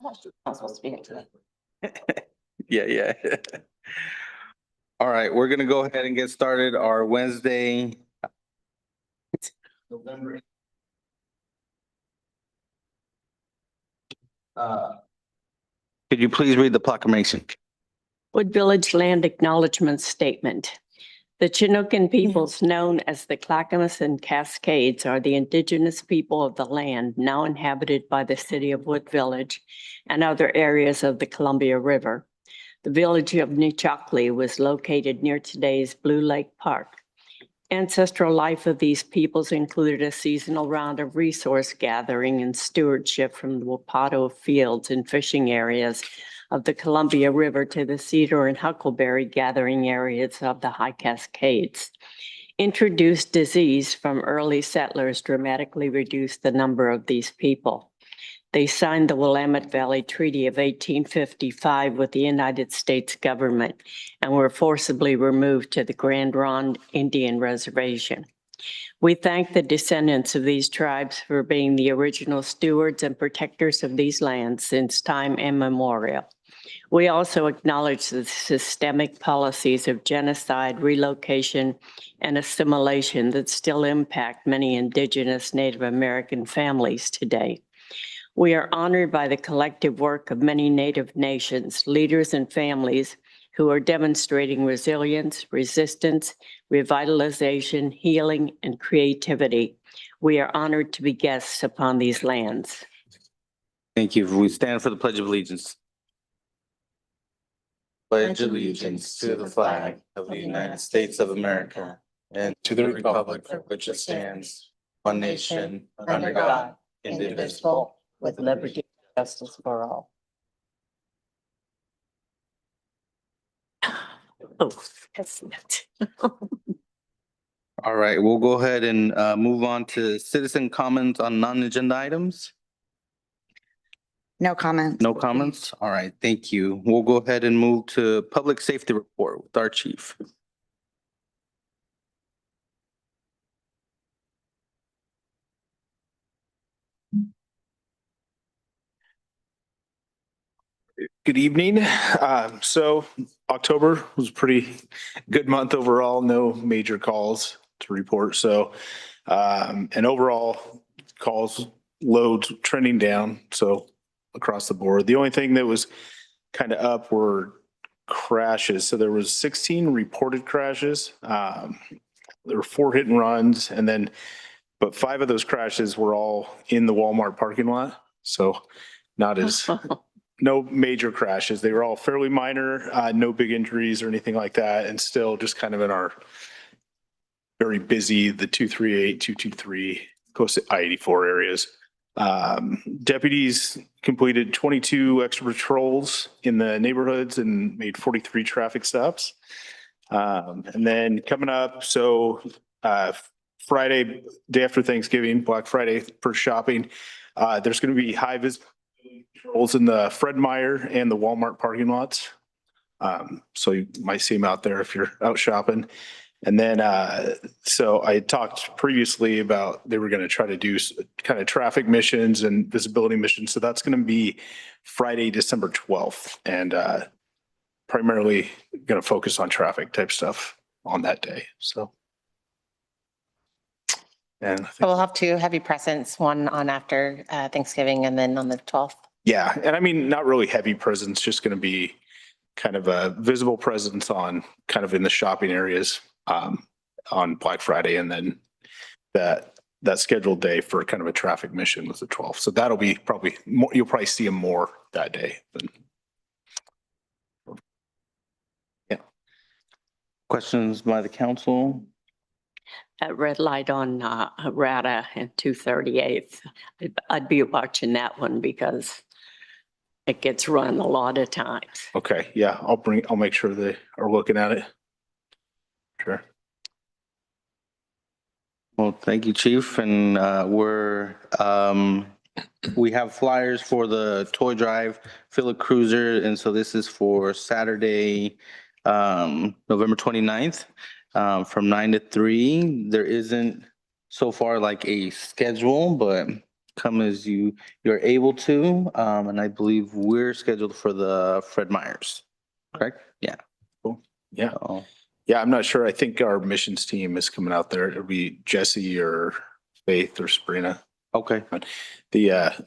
I'm supposed to be here today. Yeah. All right, we're gonna go ahead and get started our Wednesday. November. Could you please read the proclamation? Wood Village Land Acknowledgement Statement. The Chinookan peoples known as the Clackamas and Cascades are the indigenous people of the land now inhabited by the city of Wood Village and other areas of the Columbia River. The village of Nechockley was located near today's Blue Lake Park. Ancestral life of these peoples included a seasonal round of resource gathering and stewardship from the Wapato fields and fishing areas of the Columbia River to the cedar and huckleberry gathering areas of the High Cascades. Introduced disease from early settlers dramatically reduced the number of these people. They signed the Willamette Valley Treaty of 1855 with the United States government and were forcibly removed to the Grand Ronde Indian Reservation. We thank the descendants of these tribes for being the original stewards and protectors of these lands since time immemorial. We also acknowledge the systemic policies of genocide, relocation, and assimilation that still impact many Indigenous Native American families today. We are honored by the collective work of many Native nations, leaders, and families who are demonstrating resilience, resistance, revitalization, healing, and creativity. We are honored to be guests upon these lands. Thank you. We stand for the Pledge of Allegiance. Pledge allegiance to the flag of the United States of America and to the republic for which it stands, one nation, under God, indivisible, with liberty and justice for all. Oh, that's it. All right, we'll go ahead and move on to citizen comments on non-agenda items. No comment. No comments? All right, thank you. We'll go ahead and move to public safety report with our chief. Good evening. So October was a pretty good month overall. No major calls to report. So, and overall calls loads trending down. So across the board, the only thing that was kind of up were crashes. So there was 16 reported crashes. There were 4 hit and runs, and then, but 5 of those crashes were all in the Walmart parking lot. So not as no major crashes. They were all fairly minor, no big injuries or anything like that. And still just kind of in our very busy, the 238, 223, close to I-84 areas. Deputies completed 22 extra patrols in the neighborhoods and made 43 traffic stops. And then coming up, so Friday, day after Thanksgiving, Black Friday for shopping, there's going to be high visibility patrols in the Fred Meyer and the Walmart parking lots. So you might see them out there if you're out shopping. And then, so I talked previously about they were going to try to do kind of traffic missions and visibility missions. So that's going to be Friday, December 12th, and primarily going to focus on traffic type stuff on that day. So. And I think, So we'll have 2 heavy presents, one on after Thanksgiving and then on the 12th. yeah, and I mean, not really heavy presence, just going to be kind of a visible presence on kind of in the shopping areas on Black Friday, and then that scheduled day for kind of a traffic mission was the 12th. So that'll be probably more, you'll probably see them more that day. Than, yeah. Questions by the council? That red light on Rada and 238th, I'd be watching that one because it gets run a lot of times. Okay, yeah, I'll make sure they are looking at it. Sure. Well, thank you, Chief. And we have flyers for the toy drive, Philip Cruiser. And so this is for Saturday, November 29th, from 9 to 3. There isn't so far like a schedule, but come as you're able to. And I believe we're scheduled for the Fred Meyers, correct? Yeah. Yeah. So, Yeah, I'm not sure. I think our missions team is coming out there. It'll be Jesse or Faith or Sabrina. okay.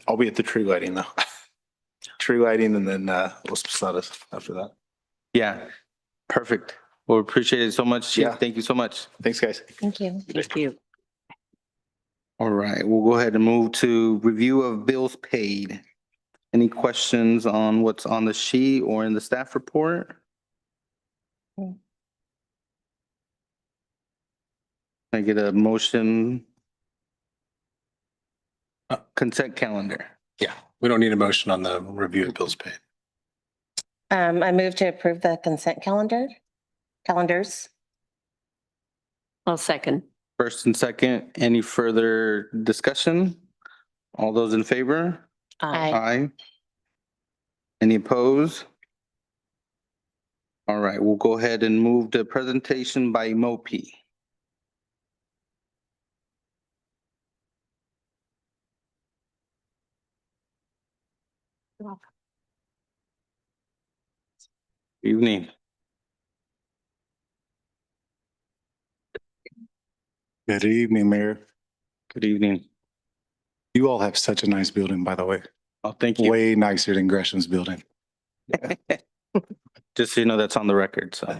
I'll be at the tree lighting though. Tree lighting and then Los Posadas after that. Yeah, perfect. Well, appreciate it so much, Chief. Yeah. Thank you so much. Thanks, guys. Thank you. Thank you. All right, we'll go ahead and move to review of bills paid. Any questions on what's on the sheet or in the staff report? Can I get a motion? Consent calendar. Yeah, we don't need a motion on the review of bills paid. I move to approve the consent calendars. I'll second. First and second, any further discussion? All those in favor? Aye. Aye. Any opposed? All right, we'll go ahead and move to presentation by MOPE. Evening. Good evening, Mayor. Good evening. You all have such a nice building, by the way. Oh, thank you. Way nicer than Gresham's building. Just so you know, that's on the record, so.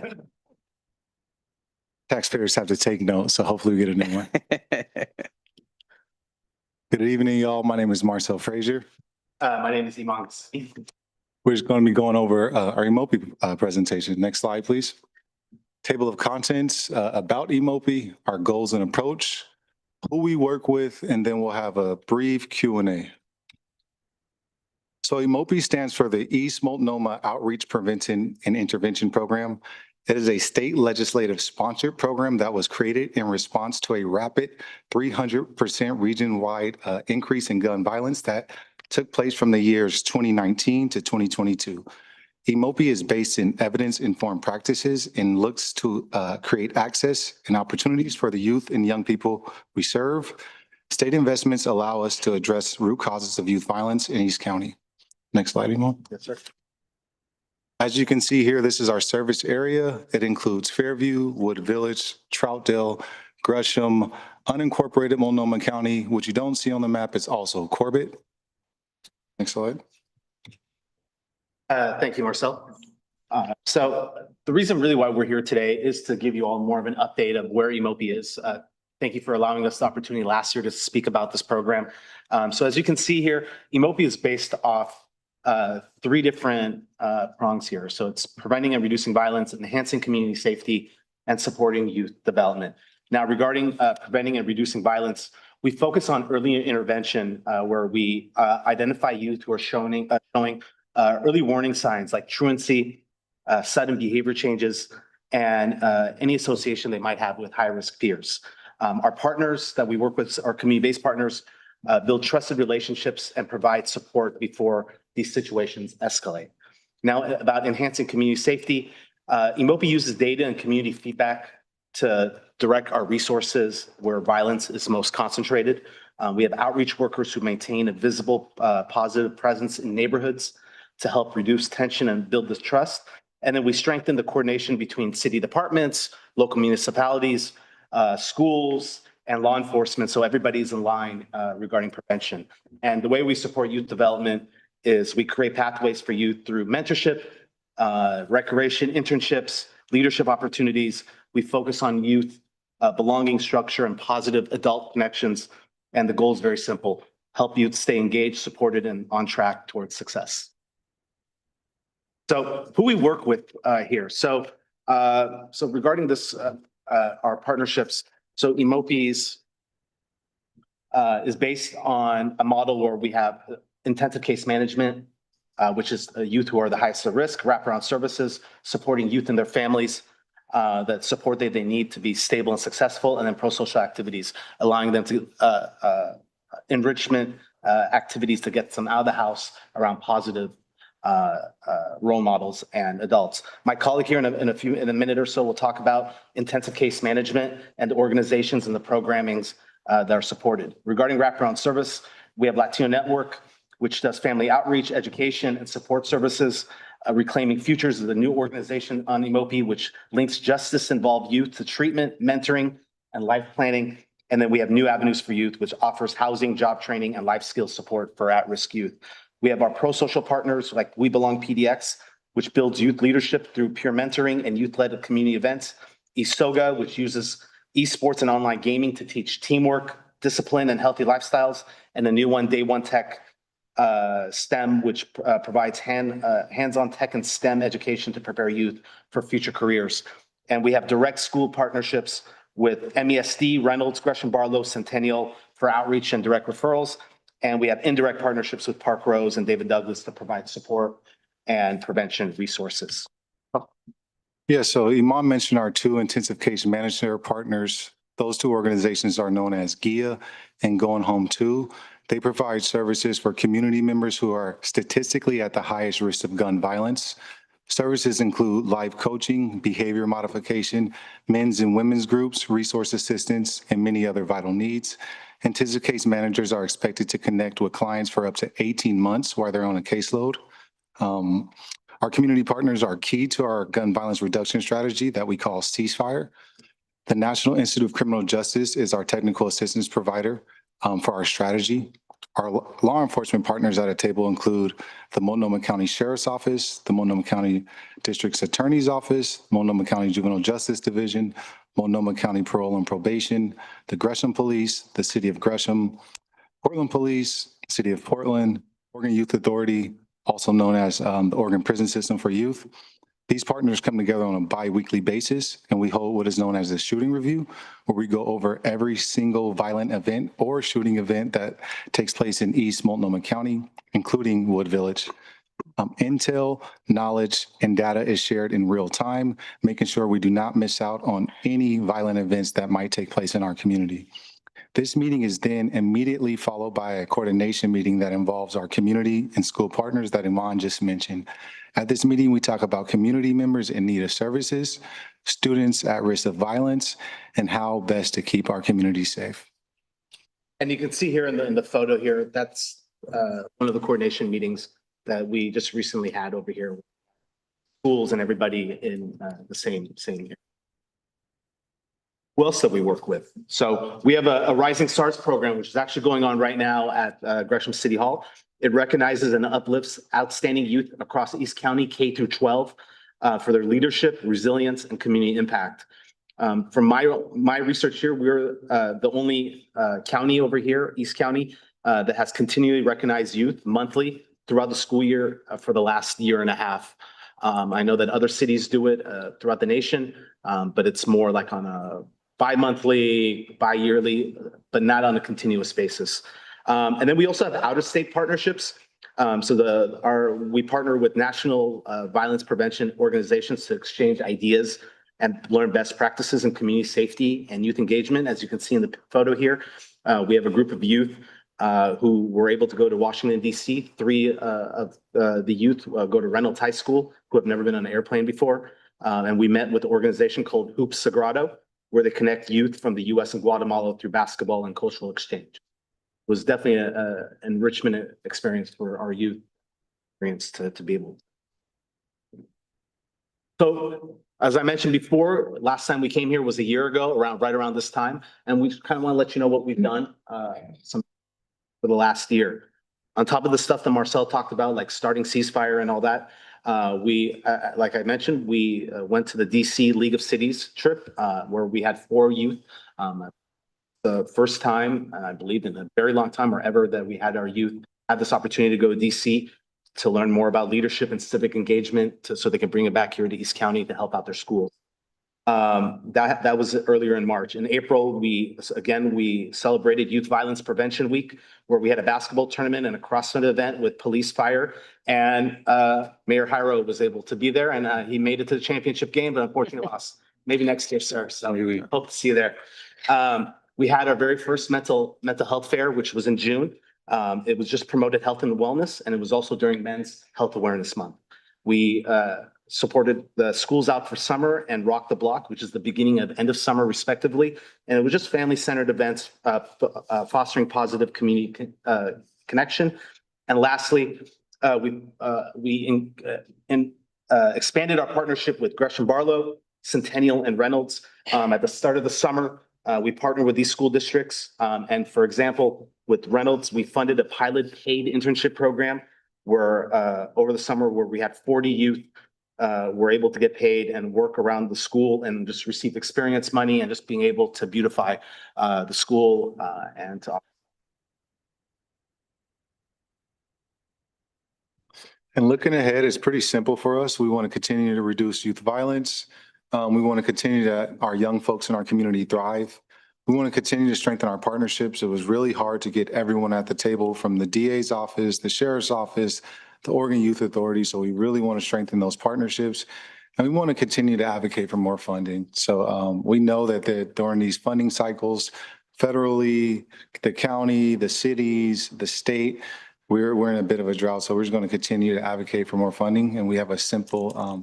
Taxpayers have to take note, so hopefully we get a new one. Good evening, y'all. My name is Marcel Frazier. My name is Iman. We're just going to be going over our EMOPI presentation. Next slide, please. Table of contents about EMOPI, our goals and approach, who we work with, and then we'll have a brief Q&A. So EMOPI stands for the East Multnomah Outreach Prevention and Intervention Program. It is a state legislative sponsored program that was created in response to a rapid 300% region-wide increase in gun violence that took place from the years 2019 to 2022. EMOPI is based in evidence-informed practices and looks to create access and opportunities for the youth and young people we serve. State investments allow us to address root causes of youth violence in East County. Next slide, Iman. Yes, sir. As you can see here, this is our service area. It includes Fairview, Wood Village, Troutdale, Gresham, unincorporated Multnomah County. What you don't see on the map is also Corbett. Next slide. Thank you, Marcel. So the reason really why we're here today is to give you all more of an update of where EMOPI is. Thank you for allowing us the opportunity last year to speak about this program. So as you can see here, EMOPI is based off three different prongs here. So it's preventing and reducing violence, enhancing community safety, and supporting youth development. Now, regarding preventing and reducing violence, we focus on early intervention where we identify youth who are showing early warning signs like truancy, sudden behavior changes, and any association they might have with high-risk peers. Our partners that we work with, our community-based partners, build trusted relationships and provide support before these situations escalate. Now, about enhancing community safety, EMOPI uses data and community feedback to direct our resources where violence is most concentrated. We have outreach workers who maintain a visible, positive presence in neighborhoods to help reduce tension and build this trust. And then we strengthen the coordination between city departments, local municipalities, schools, and law enforcement, so everybody's in line regarding prevention. And the way we support youth development is we create pathways for youth through mentorship, recreation, internships, leadership opportunities. We focus on youth belonging, structure, and positive adult connections. And the goal is very simple: help youth stay engaged, supported, and on track towards success. So who we work with here. So regarding this, our partnerships, so EMOPI's is based on a model where we have intensive case management, which is youth who are the highest at risk, wraparound services, supporting youth and their families, that support they need to be stable and successful, and then pro-social activities, allowing them to enrichment activities to get them out of the house around positive role models and adults. My colleague here in a minute or so will talk about intensive case management and the organizations and the programmings that are supported. Regarding wraparound service, We have Latino Network, which does family outreach, education, and support services. Reclaiming Futures is a new organization on Emopi, which links justice-involved youth to treatment, mentoring, and life planning. And then we have New Avenues for Youth, which offers housing, job training, and life skills support for at-risk youth. We have our pro-social partners like We Belong PDX, which builds youth leadership through peer mentoring and youth-led community events. Isoga, which uses esports and online gaming to teach teamwork, discipline, and healthy lifestyles. And the new one, Day One Tech STEM, which provides hands-on tech and STEM education to prepare youth for future careers. And we have direct school partnerships with MESD, Reynolds, Gresham Barlow, Centennial for outreach and direct referrals. And we have indirect partnerships with Park Rose and David Douglas to provide support and prevention resources. Yeah, so Iman mentioned our two intensive case management partners. Those two organizations are known as GIA and Going Home Too. They provide services for community members who are statistically at the highest risk of gun violence. Services include life coaching, behavior modification, men's and women's groups, resource assistance, and many other vital needs. Intensive case managers are expected to connect with clients for up to 18 months while they're on a caseload. Our community partners are key to our gun violence reduction strategy that we call Ceasefire. The National Institute of Criminal Justice is our technical assistance provider for our strategy. Our law enforcement partners at a table include the Multnomah County Sheriff's Office, the Multnomah County District's Attorney's Office, Multnomah County Juvenile Justice Division, Multnomah County Parole and Probation, the Gresham Police, the City of Gresham, Portland Police, City of Portland, Oregon Youth Authority, also known as the Oregon Prison System for Youth. These partners come together on a bi-weekly basis, and we hold what is known as a shooting review, where we go over every single violent event or shooting event that takes place in East Multnomah County, including Wood Village. Intel, knowledge, and data is shared in real time, making sure we do not miss out on any violent events that might take place in our community. This meeting is then immediately followed by a coordination meeting that involves our community and school partners that Iman just mentioned. At this meeting, we talk about community members in need of services, students at risk of violence, and how best to keep our community safe. And you can see here in the photo here, that's one of the coordination meetings that we just recently had over here. Schools and everybody in the same area. Who else that we work with? So we have a Rising Stars program, which is actually going on right now at Gresham City Hall. It recognizes and uplifts outstanding youth across East County K through 12 for their leadership, resilience, and community impact. From my research here, we're the only county over here, East County, that has continually recognized youth monthly throughout the school year for the last year and a half. I know that other cities do it throughout the nation, but it's more like on a bi-monthly, bi-yearly, but not on a continuous basis. And then we also have out-of-state partnerships. We partner with national violence prevention organizations to exchange ideas and learn best practices in community safety and youth engagement. As you can see in the photo here, we have a group of youth who were able to go to Washington, D.C. 3 of the youth go to Reynolds High School who have never been on an airplane before. And we met with an organization called Hoops Sagrado, where they connect youth from the U.S. and Guatemala through basketball and cultural exchange. It was definitely an enrichment experience for our youth to be able. So as I mentioned before, last time we came here was a year ago, right around this time, and we kind of want to let you know what we've done for the last year. On top of the stuff that Marcel talked about, like starting Ceasefire and all that, like I mentioned, we went to the DC League of Cities trip where we had 4 youth. The first time, I believe in a very long time or ever, that we had our youth have this opportunity to go to DC to learn more about leadership and civic engagement so they can bring it back here to East County to help out their schools. That was earlier in March. In April, we celebrated Youth Violence Prevention Week, where we had a basketball tournament and a CrossFit event with police, fire, and Mayor Jairo was able to be there, and he made it to the championship game, but unfortunately lost. Maybe next year, sir. So we hope to see you there. We had our very first mental health fair, which was in June. It was just promoted health and wellness, and it was also during Men's Health Awareness Month. We supported the Schools Out for Summer and Rock the Block, which is the beginning of end of summer respectively. And it was just family-centered events, fostering positive community connection. And lastly, we expanded our partnership with Gresham Barlow, Centennial, and Reynolds. At the start of the summer, we partnered with these school districts. And for example, with Reynolds, we funded a pilot paid internship program where over the summer where we had 40 youth were able to get paid and work around the school and just receive experience money and just being able to beautify the school and to. And looking ahead, it's pretty simple for us. We want to continue to reduce youth violence. We want to continue to our young folks in our community thrive. We want to continue to strengthen our partnerships. It was really hard to get everyone at the table from the DA's office, the sheriff's office, the Oregon Youth Authority. So we really want to strengthen those partnerships. And we want to continue to advocate for more funding. So we know that during these funding cycles, federally, the county, the cities, the state, we're in a bit of a drought. So we're just going to continue to advocate for more funding. And we have a simple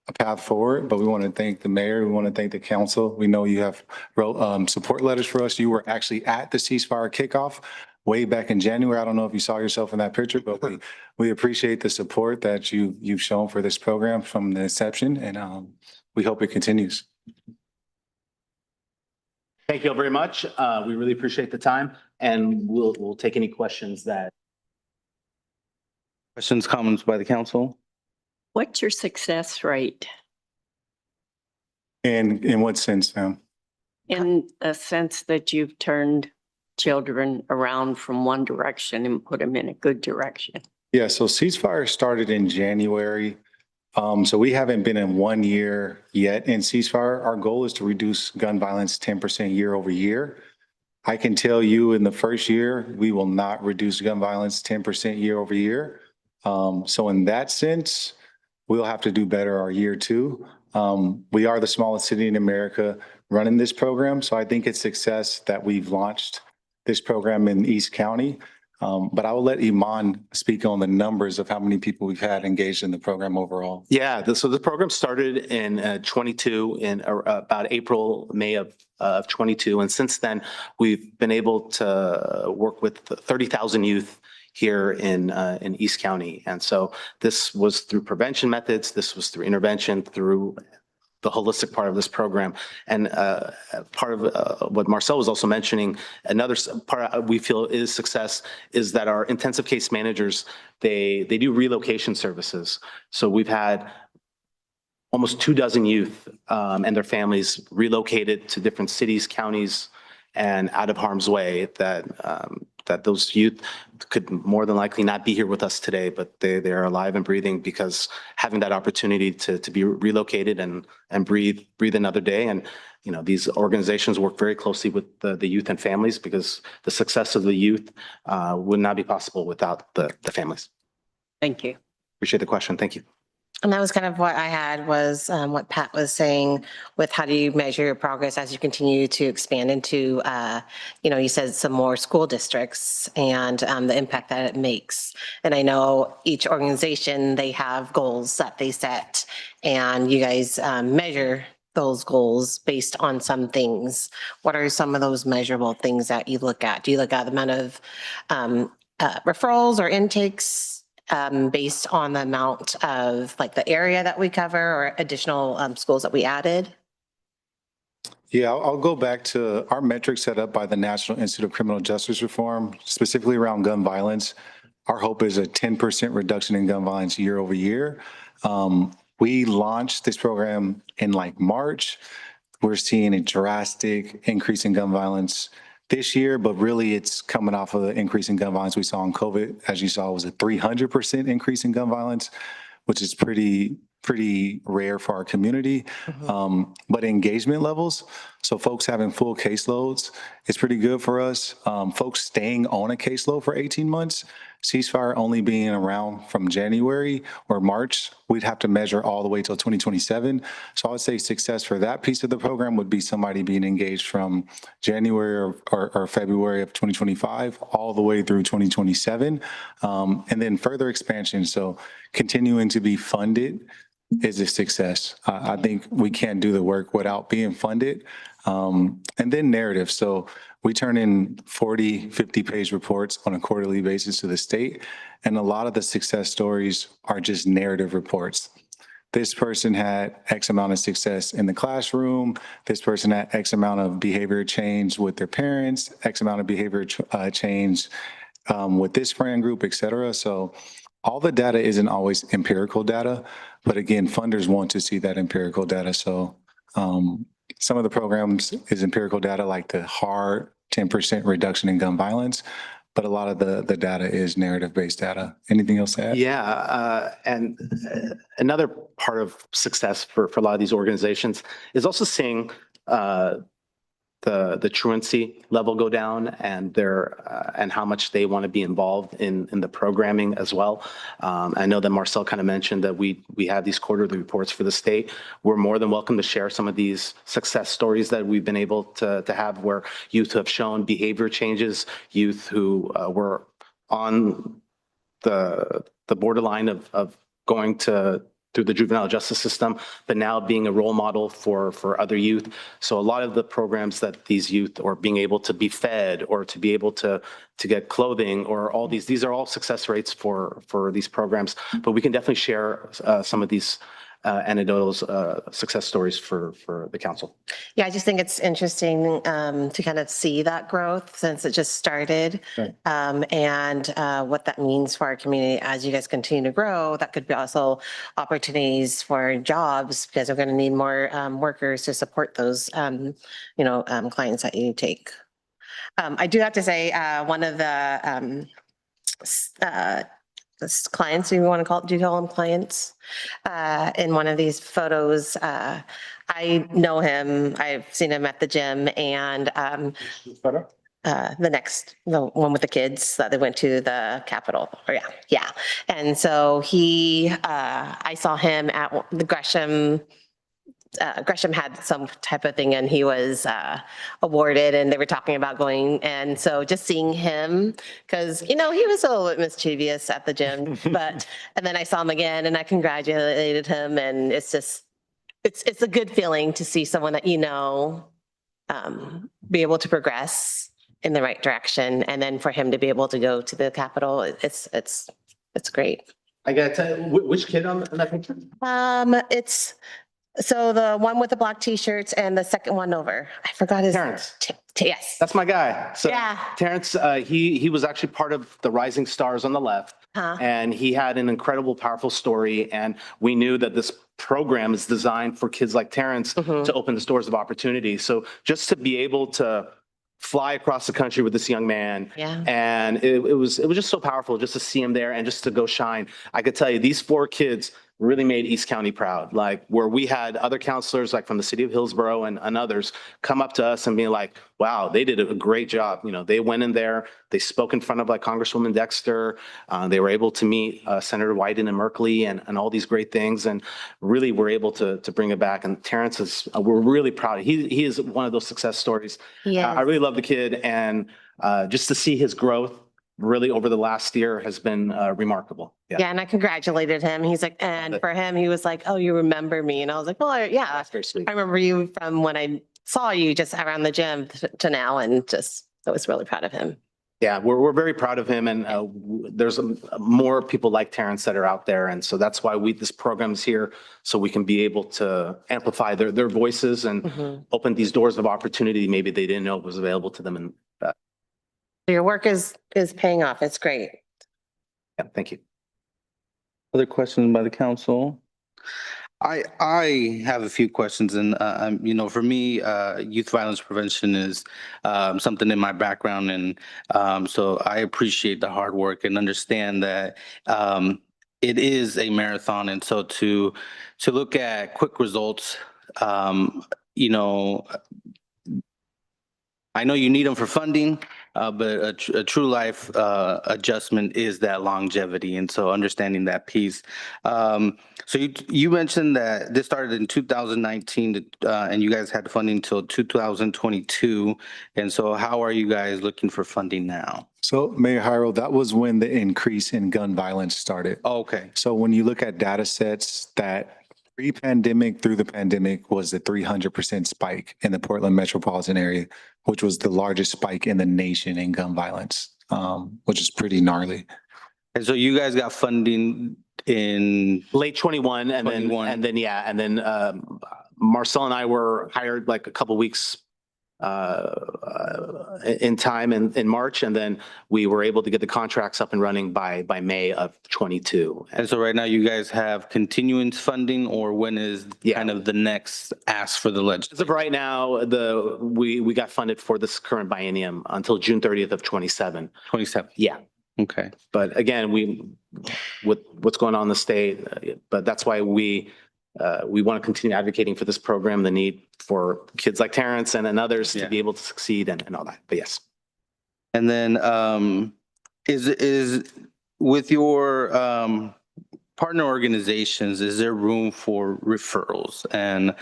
a path forward, but we want to thank the mayor. We want to thank the council. We know you have wrote support letters for us. You were actually at the ceasefire kickoff way back in January. I don't know if you saw yourself in that picture, but we appreciate the support that you've shown for this program from the inception, and we hope it continues. Thank you all very much. We really appreciate the time, and we'll take any questions that. Questions, comments by the council? What's your success rate? And in what sense, ma'am? In the sense that you've turned children around from one direction and put them in a good direction? Yeah, so ceasefire started in January. So we haven't been in 1 year yet in ceasefire. Our goal is to reduce gun violence 10% year over year. I can tell you in the first year, we will not reduce gun violence 10% year over year. So in that sense, we'll have to do better our year two. We are the smallest city in America running this program. So I think it's success that we've launched this program in East County. But I will let Iman speak on the numbers of how many people we've had engaged in the program overall. Yeah, so the program started in 22 in about April, May of 22. And since then, we've been able to work with 30,000 youth here in East County. And so this was through prevention methods. This was through intervention, through the holistic part of this program. And part of what Marcel was also mentioning, another part we feel is success is that our intensive case managers, they do relocation services. So we've had almost 24 youth and their families relocated to different cities, counties, and out of harm's way that those youth could more than likely not be here with us today, but they are alive and breathing because having that opportunity to be relocated and breathe another day. And, you know, these organizations work very closely with the youth and families because the success of the youth would not be possible without the families. Thank you. Appreciate the question. Thank you. And that was kind of what I had was what Pat was saying with how do you measure your progress as you continue to expand into, you said some more school districts and the impact that it makes. And I know each organization, they have goals that they set and you guys measure those goals based on some things. What are some of those measurable things that you look at? Do you look at the amount of referrals or intakes? Based on the amount of like the area that we cover or additional schools that we added? Yeah, I'll go back to our metrics set up by the National Institute of Criminal Justice Reform, specifically around gun violence. Our hope is a 10% reduction in gun violence year over year. We launched this program in like March. We're seeing a drastic increase in gun violence this year, but really it's coming off of the increase in gun violence we saw in COVID. As you saw, it was a 300% increase in gun violence, which is pretty rare for our community. But engagement levels, so folks having full caseloads, is pretty good for us. Folks staying on a caseload for 18 months, ceasefire only being around from January or March, we'd have to measure all the way till 2027. So I would say success for that piece of the program would be somebody being engaged from January or February of 2025 all the way through 2027. And then further expansion, so continuing to be funded is a success. I think we can't do the work without being funded. And then narrative. So we turn in 40, 50-page reports on a quarterly basis to the state. And a lot of the success stories are just narrative reports. This person had X amount of success in the classroom. This person had X amount of behavior change with their parents, X amount of behavior change with this friend group, et cetera. So all the data isn't always empirical data, but again, funders want to see that empirical data. So some of the programs is empirical data, like the hard 10% reduction in gun violence, but a lot of the data is narrative-based data. Anything else to add? Yeah, and another part of success for a lot of these organizations is also seeing the truancy level go down and and how much they want to be involved in the programming as well. I know that Marcel kind of mentioned that we have these quarterly reports for the state. We're more than welcome to share some of these success stories that we've been able to have where youth have shown behavior changes, youth who were on the borderline of going through the juvenile justice system, but now being a role model for other youth. So a lot of the programs that these youth, or being able to be fed or to be able to get clothing, or all these are all success rates for these programs. But we can definitely share some of these anecdotal success stories for the council. Yeah, I just think it's interesting to kind of see that growth since it just started. Right. And what that means for our community as you guys continue to grow. That could be also opportunities for jobs because we're going to need more workers to support those, clients that you take. I do have to say one of the clients, you want to call it, do you call them clients? In one of these photos, I know him, I've seen him at the gym and the one with the kids that they went to the Capitol. Or yeah. And so I saw him at the Gresham. Gresham had some type of thing and he was awarded and they were talking about going. And so just seeing him, because, he was a little bit mischievous at the gym, and then I saw him again and I congratulated him. And it's just, it's a good feeling to see someone that, be able to progress in the right direction. And then for him to be able to go to the Capitol, it's great. I gotta tell you, which kid on that picture? So the one with the black t-shirts and the second one over, I forgot his. Terrence. Yes. That's my guy. So Yeah. Terrence, he was actually part of the Rising Stars on the left. And he had an incredible, powerful story. And we knew that this program is designed for kids like Terrence to open the doors of opportunity. So just to be able to fly across the country with this young man. Yeah. And it was just so powerful just to see him there and just to go shine. I could tell you these 4 kids really made East County proud. Like where we had other counselors like from the city of Hillsborough and others come up to us and be like, wow, they did a great job. They went in there, they spoke in front of like Congresswoman Dexter. They were able to meet Senator Wyden and Merkley and all these great things. And really were able to bring it back. And Terrence we're really proud. He is one of those success stories. Yeah. I really love the kid. And just to see his growth really over the last year has been remarkable. Yeah, and I congratulated him. He's like, and for him, he was like, oh, you remember me? And I was like, well, yeah, That's very sweet. I remember you from when I saw you just around the gym to now, and just, I was really proud of him. Yeah, we're very proud of him, and there's more people like Terrence that are out there, and so that's why this program's here, so we can be able to amplify their voices and open these doors of opportunity maybe they didn't know was available to them. And Your work is paying off. It's great. yeah, thank you. Other questions by the council? I have a few questions and, for me, youth violence prevention is something in my background. And so I appreciate the hard work and understand that it is a marathon. And so to look at quick results, I know you need them for funding, but a true life adjustment is that longevity. And so understanding that piece. So you mentioned that this started in 2019 and you guys had funding till 2022. And so how are you guys looking for funding now? So Mayor Jairo, that was when the increase in gun violence started. Okay. So when you look at data sets that Pre-pandemic through the pandemic was the 300% spike in the Portland metropolitan area, which was the largest spike in the nation in gun violence, which is pretty gnarly. And so you guys got funding in, Late 21 and 21. then Marcel and I were hired like a couple weeks in time in March, and then we were able to get the contracts up and running by May of 22. and so right now you guys have continuance funding, or when is Yeah. kind of the next ask for the As legislature? of right now, we got funded for this current biennium until June 30th of 27. 27. Yeah. Okay. But again, with what's going on in the state, but that's why we want to continue advocating for this program, the need for kids like Terrence and others Yeah. to be able to succeed and all that. But yes. And then, is with your, partner organizations, is there room for referrals? And,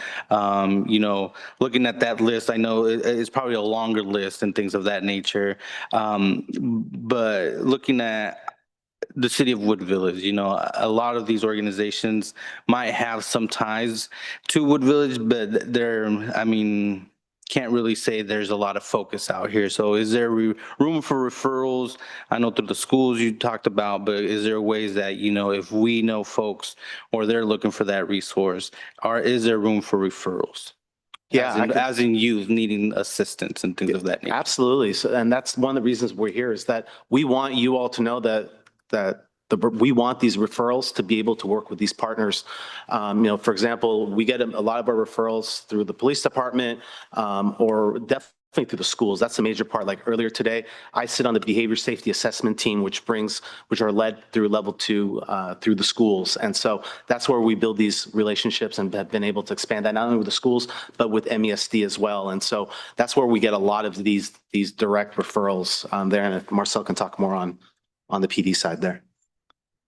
looking at that list, I know it's probably a longer list and things of that nature. But looking at the city of Wood Village, a lot of these organizations might have some ties to Wood Village, but can't really say there's a lot of focus out here. So is there room for referrals? I know through the schools you talked about, but is there ways that, if we know folks or they're looking for that resource, is there room for referrals? Yeah, As in youth needing assistance and things of that nature. absolutely. So, and that's one of the reasons we're here is that we want you all to know that we want these referrals to be able to work with these partners. For example, we get a lot of our referrals through the police department, or definitely through the schools. That's a major part. Like earlier today, I sit on the behavior safety assessment team, which are led through level 2 through the schools. And so that's where we build these relationships and have been able to expand that not only with the schools, but with MESD as well. And so that's where we get a lot of these direct referrals there. And if Marcel can talk more on the PD side there.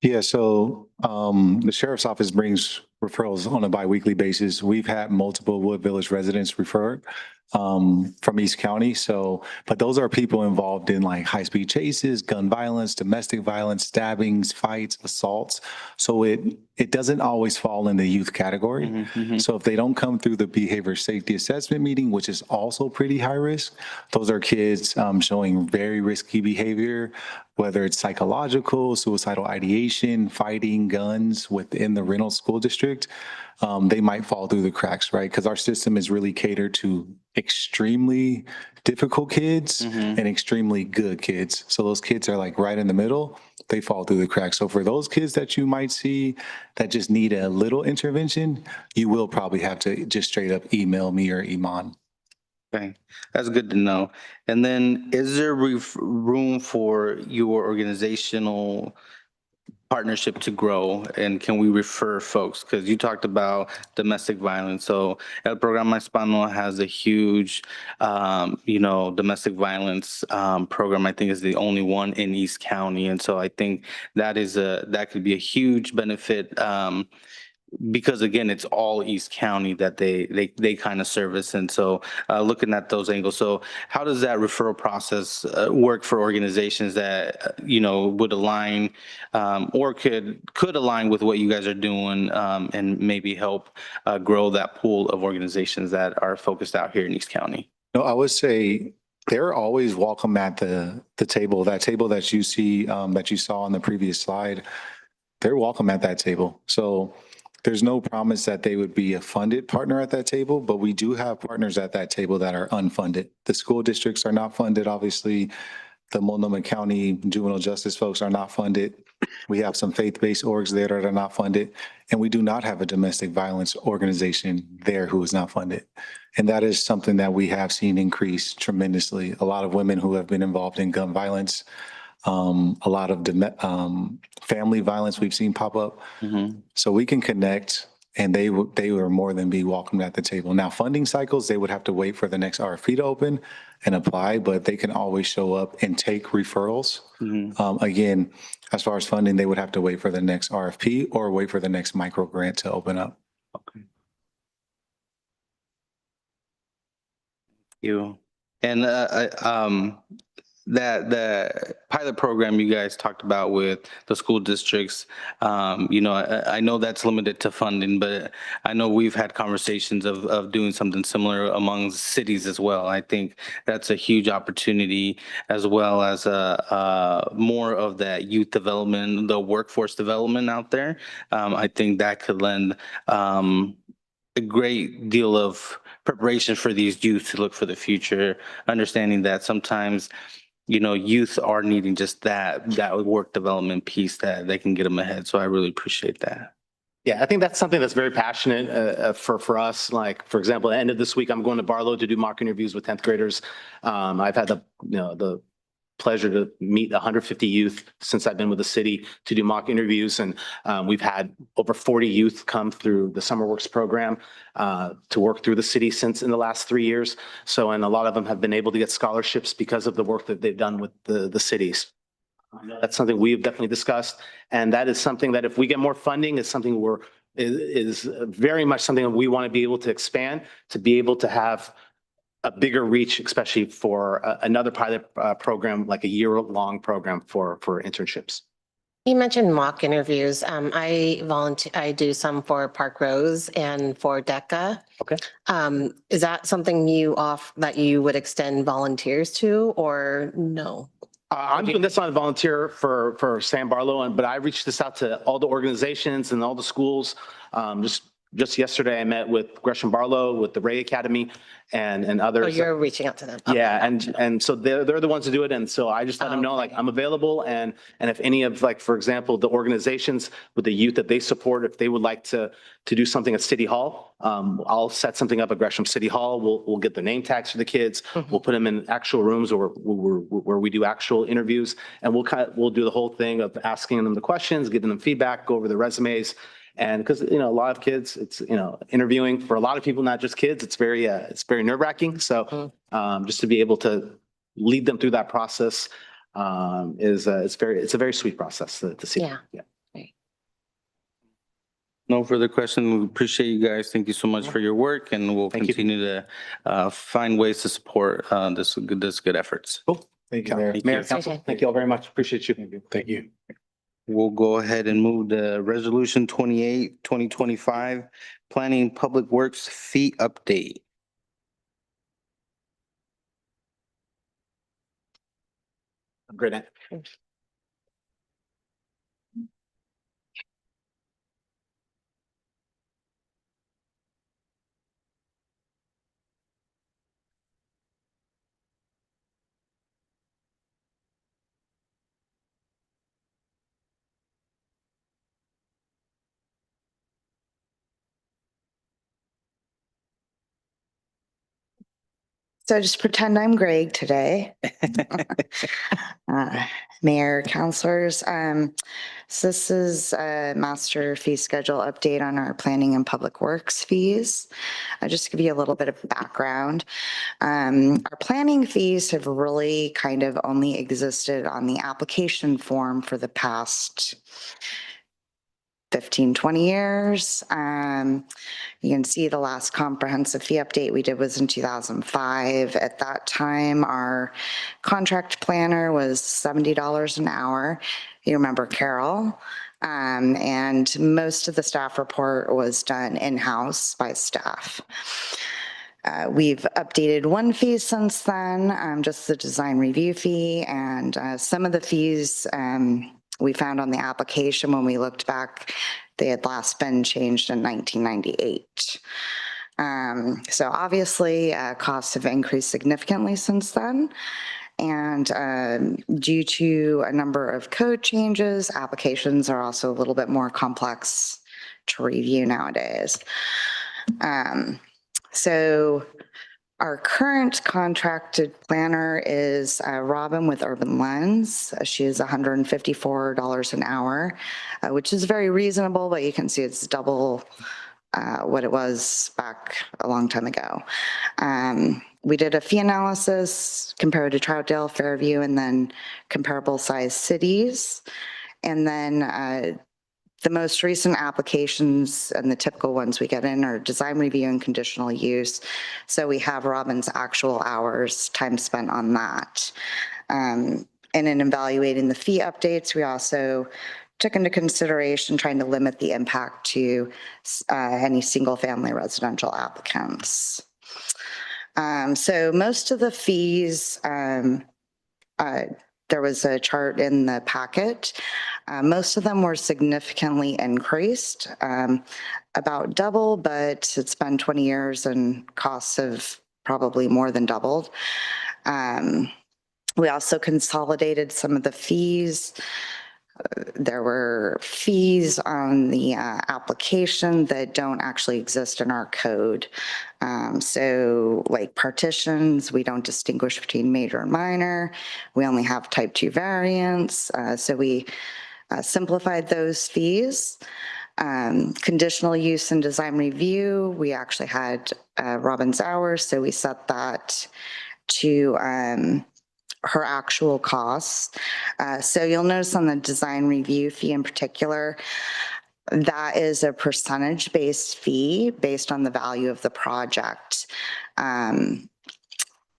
Yeah, so the sheriff's office brings referrals on a biweekly basis. We've had multiple Wood Village residents referred from East County. But those are people involved in like high-speed chases, gun violence, domestic violence, stabbings, fights, assaults. So it doesn't always fall in the youth category. So if they don't come through the behavior safety assessment meeting, which is also pretty high risk, those are kids showing very risky behavior, whether it's psychological, suicidal ideation, fighting, guns within the Reynolds School District. They might fall through the cracks, right? Because our system is really catered to extremely difficult kids and extremely good kids. So those kids are like right in the middle. They fall through the cracks. So for those kids that you might see that just need a little intervention, you will probably have to just straight up email me or Iman. Okay, that's good to know. And then is there room for your organizational partnership to grow, and can we refer folks? Because you talked about domestic violence. So El Programa Hispano has a huge, domestic violence program. I think is the only one in East County. And so I think that could be a huge benefit, because again, it's all East County that they kind of service. And so looking at those angles. So how does that referral process work for organizations that, would align or could align with what you guys are doing, and maybe help grow that pool of organizations that are focused out here in East County? No, I would say they're always welcome at the table. That table that you see, that you saw on the previous slide, they're welcome at that table. So there's no promise that they would be a funded partner at that table, but we do have partners at that table that are unfunded. The school districts are not funded, obviously. The Multnomah County juvenile justice folks are not funded. We have some faith-based orgs there that are not funded, and we do not have a domestic violence organization there who is not funded. And that is something that we have seen increase tremendously. A lot of women who have been involved in gun violence, a lot of family violence we've seen pop up. So we can connect, and they were more than be welcomed at the table. Now, funding cycles, they would have to wait for the next RFP to open and apply, but they can always show up and take referrals. Again, as far as funding, they would have to wait for the next RFP or wait for the next micro grant to open up. Okay. You. And that the pilot program you guys talked about with the school districts, I know that's limited to funding, but I know we've had conversations of doing something similar among cities as well. I think that's a huge opportunity, as well as more of that youth development, the workforce development out there. I think that could lend a great deal of preparation for these youth to look for the future, understanding that sometimes youth are needing just that work development piece that they can get them ahead. So I really appreciate that. Yeah, I think that's something that's very passionate for us. Like, for example, at the end of this week, I'm going to Barlow to do mock interviews with 10th graders. I've had the pleasure to meet 150 youth since I've been with the city to do mock interviews. And we've had over 40 youth come through the Summer Works program to work through the city since in the last 3 years. So, and a lot of them have been able to get scholarships because of the work that they've done with the cities. That's something we've definitely discussed. And that is something that if we get more funding, is something is very much something that we want to be able to expand, to be able to have a bigger reach, especially for another pilot program, like a year-long program for internships. You mentioned mock interviews. I do some for Park Rose and for DECA. Okay. Is that something that you would extend volunteers to, or no? I'm doing this on a volunteer for Sam Barlow, but I reached this out to all the organizations and all the schools. Just yesterday, I met with Gresham Barlow, with the Ray Academy, and others. Oh, you're reaching out to them. Yeah, and so they're the ones to do it, and so I just let them know, like, I'm available, and if any of, like, for example, the organizations with the youth that they support, if they would like to do something at City Hall, I'll set something up at Gresham City Hall. We'll get the name tags for the kids. We'll put them in actual rooms where we do actual interviews, and we'll do the whole thing of asking them the questions, giving them feedback, go over the resumes. And because, a lot of kids, it's, interviewing for a lot of people, not just kids, it's very nerve wracking. So just to be able to lead them through that process it's a very sweet process to see. Yeah. No further questions. We appreciate you guys. Thank you so much for your work, and we'll Thank you. continue to find ways to support this good efforts. Cool. Thank you, Mayor. Mayor, Council, thank you all very much. Appreciate you. Thank you. We'll go ahead and move to Resolution 28, 2025, Planning Public Works Fee Update. Great. So just pretend I'm Greg today. Mayor, councilors. So this is a master fee schedule update on our planning and public works fees. I'll just give you a little bit of background. Our planning fees have really kind of only existed on the application form for the past 15, 20 years. You can see the last comprehensive fee update we did was in 2005. At that time, our contract planner was $70 an hour. You remember Carol? And most of the staff report was done in-house by staff. We've updated one fee since then, just the design review fee, and some of the fees we found on the application when we looked back, they had last been changed in 1998. So obviously costs have increased significantly since then. And due to a number of code changes, applications are also a little bit more complex to review nowadays. So our current contracted planner is Robin with Urban Lens. She is $154 an hour, which is very reasonable, but you can see it's double what it was back a long time ago. We did a fee analysis compared to Troutdale, Fairview, and then comparable size cities. And then the most recent applications and the typical ones we get in are design review and conditional use. So we have Robin's actual hours, time spent on that. And in evaluating the fee updates, we also took into consideration trying to limit the impact to any single-family residential applicants. So most of the fees, there was a chart in the packet. Most of them were significantly increased, about double, but it's been 20 years and costs have probably more than doubled. We also consolidated some of the fees. There were fees on the application that don't actually exist in our code. So like partitions, we don't distinguish between major and minor. We only have type 2 variants. So we simplified those fees. Conditional use and design review, we actually had Robin's hours, so we set that to her actual costs. So you'll notice on the design review fee in particular, that is a percentage-based fee based on the value of the project.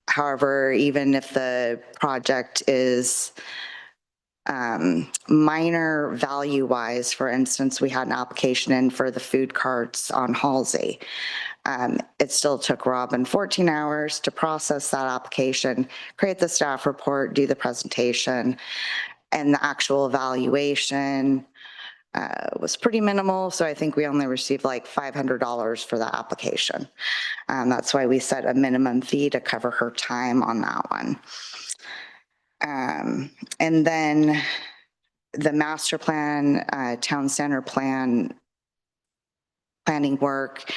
However, even if the project is minor value-wise, for instance, we had an application in for the food carts on Halsey. It still took Robin 14 hours to process that application, create the staff report, do the presentation, and the actual evaluation was pretty minimal. So I think we only received like $500 for the application. That's why we set a minimum fee to cover her time on that one. And then the master plan, town center plan, planning work.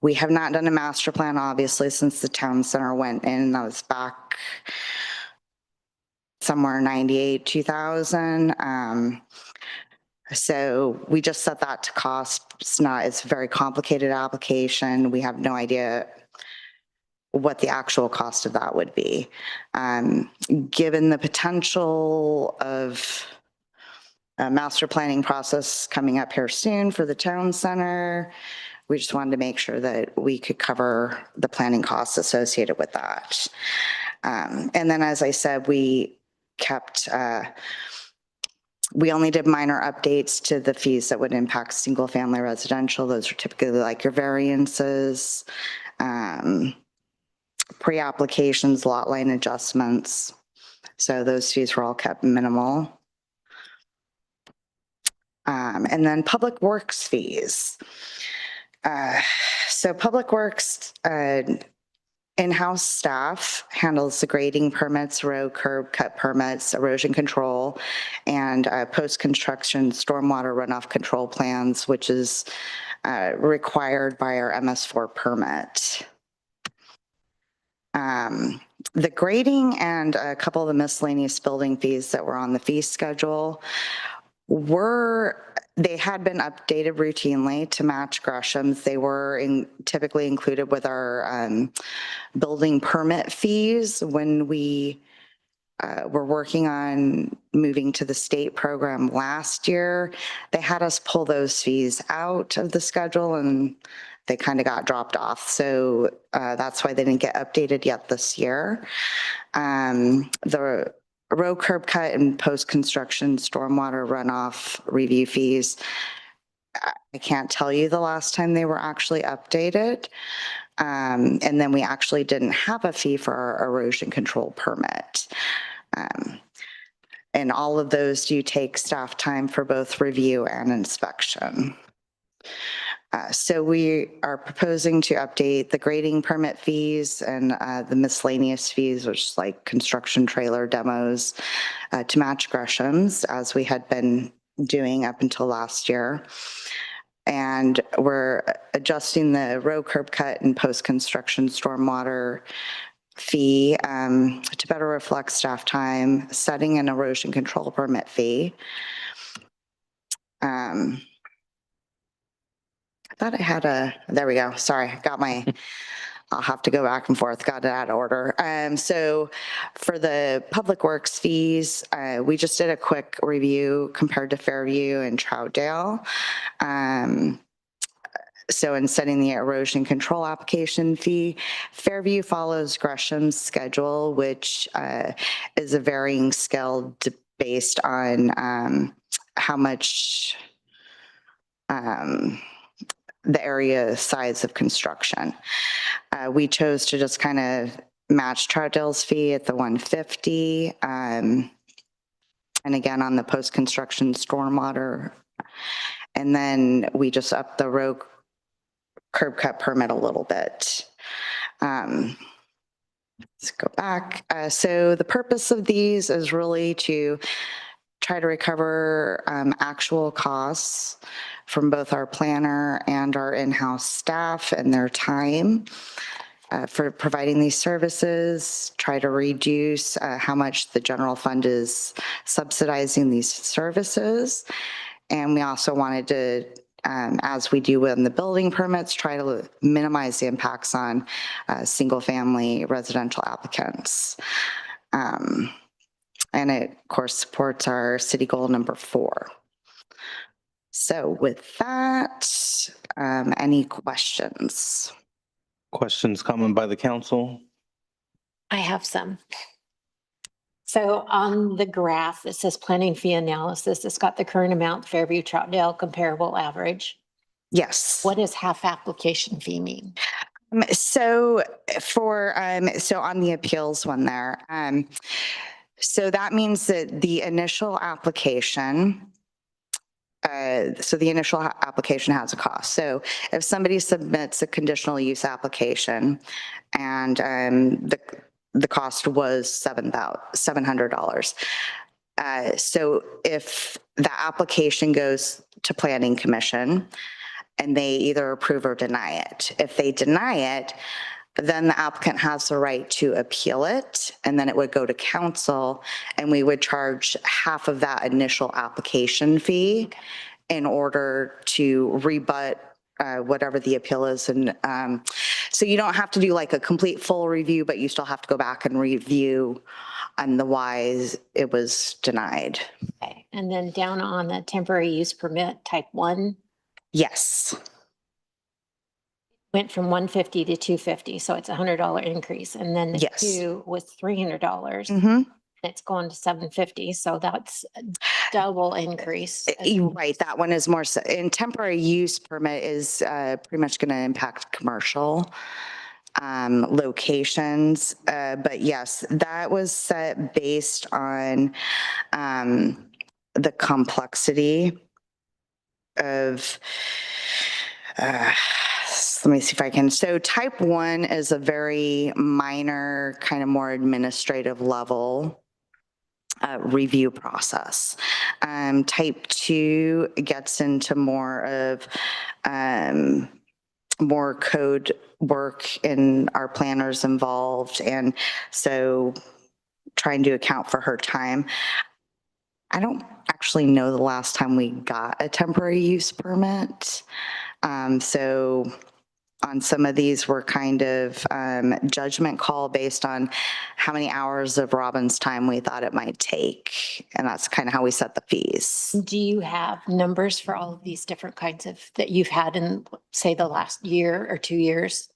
We have not done a master plan, obviously, since the town center went in. That was back somewhere 98, 2000. So we just set that to cost. It's a very complicated application. We have no idea what the actual cost of that would be. Given the potential of a master planning process coming up here soon for the town center, we just wanted to make sure that we could cover the planning costs associated with that. And then, as I said, we kept, we only did minor updates to the fees that would impact single family residential. Those are typically like your variances, pre-applications, lot line adjustments. So those fees were all kept minimal. And then public works fees. So public works in-house staff handles the grading permits, road curb cut permits, erosion control, and post-construction stormwater runoff control plans, which is required by our MS4 permit. The grading and a couple of the miscellaneous building fees that were on the fee schedule they had been updated routinely to match Gresham's. They were typically included with our building permit fees when we were working on moving to the state program last year. They had us pull those fees out of the schedule and they kind of got dropped off. So that's why they didn't get updated yet this year. The road curb cut and post-construction stormwater runoff review fees, I can't tell you the last time they were actually updated. And then we actually didn't have a fee for our erosion control permit. And all of those do take staff time for both review and inspection. So we are proposing to update the grading permit fees and the miscellaneous fees, which is like construction trailer demos, to match Gresham's as we had been doing up until last year. And we're adjusting the road curb cut and post-construction stormwater fee to better reflect staff time, setting an erosion control permit fee. I thought I had there we go. Sorry, I'll have to go back and forth, got it out of order. So for the public works fees, we just did a quick review compared to Fairview and Troutdale. So in setting the erosion control application fee, Fairview follows Gresham's schedule, which is a varying scale based on how much the area size of construction. We chose to just kind of match Troutdale's fee at the 150. And again, on the post-construction stormwater. And then we just upped the road curb cut permit a little bit. Let's go back. So the purpose of these is really to try to recover actual costs from both our planner and our in-house staff and their time for providing these services, try to reduce how much the general fund is subsidizing these services. And we also wanted to, as we do in the building permits, try to minimize the impacts on single-family residential applicants. And it, of course, supports our city goal number 4. So with that, any questions? Questions coming by the council? I have some. So on the graph, it says planning fee analysis. It's got the current amount, Fairview Troutdale comparable average. Yes. What does half application fee mean? So for, so on the appeals one there, so that means that the initial application, so the initial application has a cost. So if somebody submits a conditional use application and the cost was $700. So if the application goes to Planning Commission and they either approve or deny it, if they deny it, then the applicant has the right to appeal it, and then it would go to council, and we would charge half of that initial application fee in order to rebut whatever the appeal is. And so you don't have to do like a complete full review, but you still have to go back and review on the why it was denied. Okay. And then down on the temporary use permit type 1 Yes. went from 150 to 250. So it's $100 increase. And then the Yes. 2 was $300. Mm-hmm. It's going to 750. So that's a double increase. Right, that one is more, and temporary use permit is pretty much going to impact commercial locations. But yes, that was set based on the complexity of, let me see if I can. So type 1 is a very minor, kind of more administrative level review process. Type 2 gets into more of more code work and our planners involved. And so trying to account for her time. I don't actually know the last time we got a temporary use permit. So on some of these, we're kind of judgment call based on how many hours of Robin's time we thought it might take. And that's kind of how we set the fees. Do you have numbers for all of these different kinds of that you've had in, say, the last year or 2 years?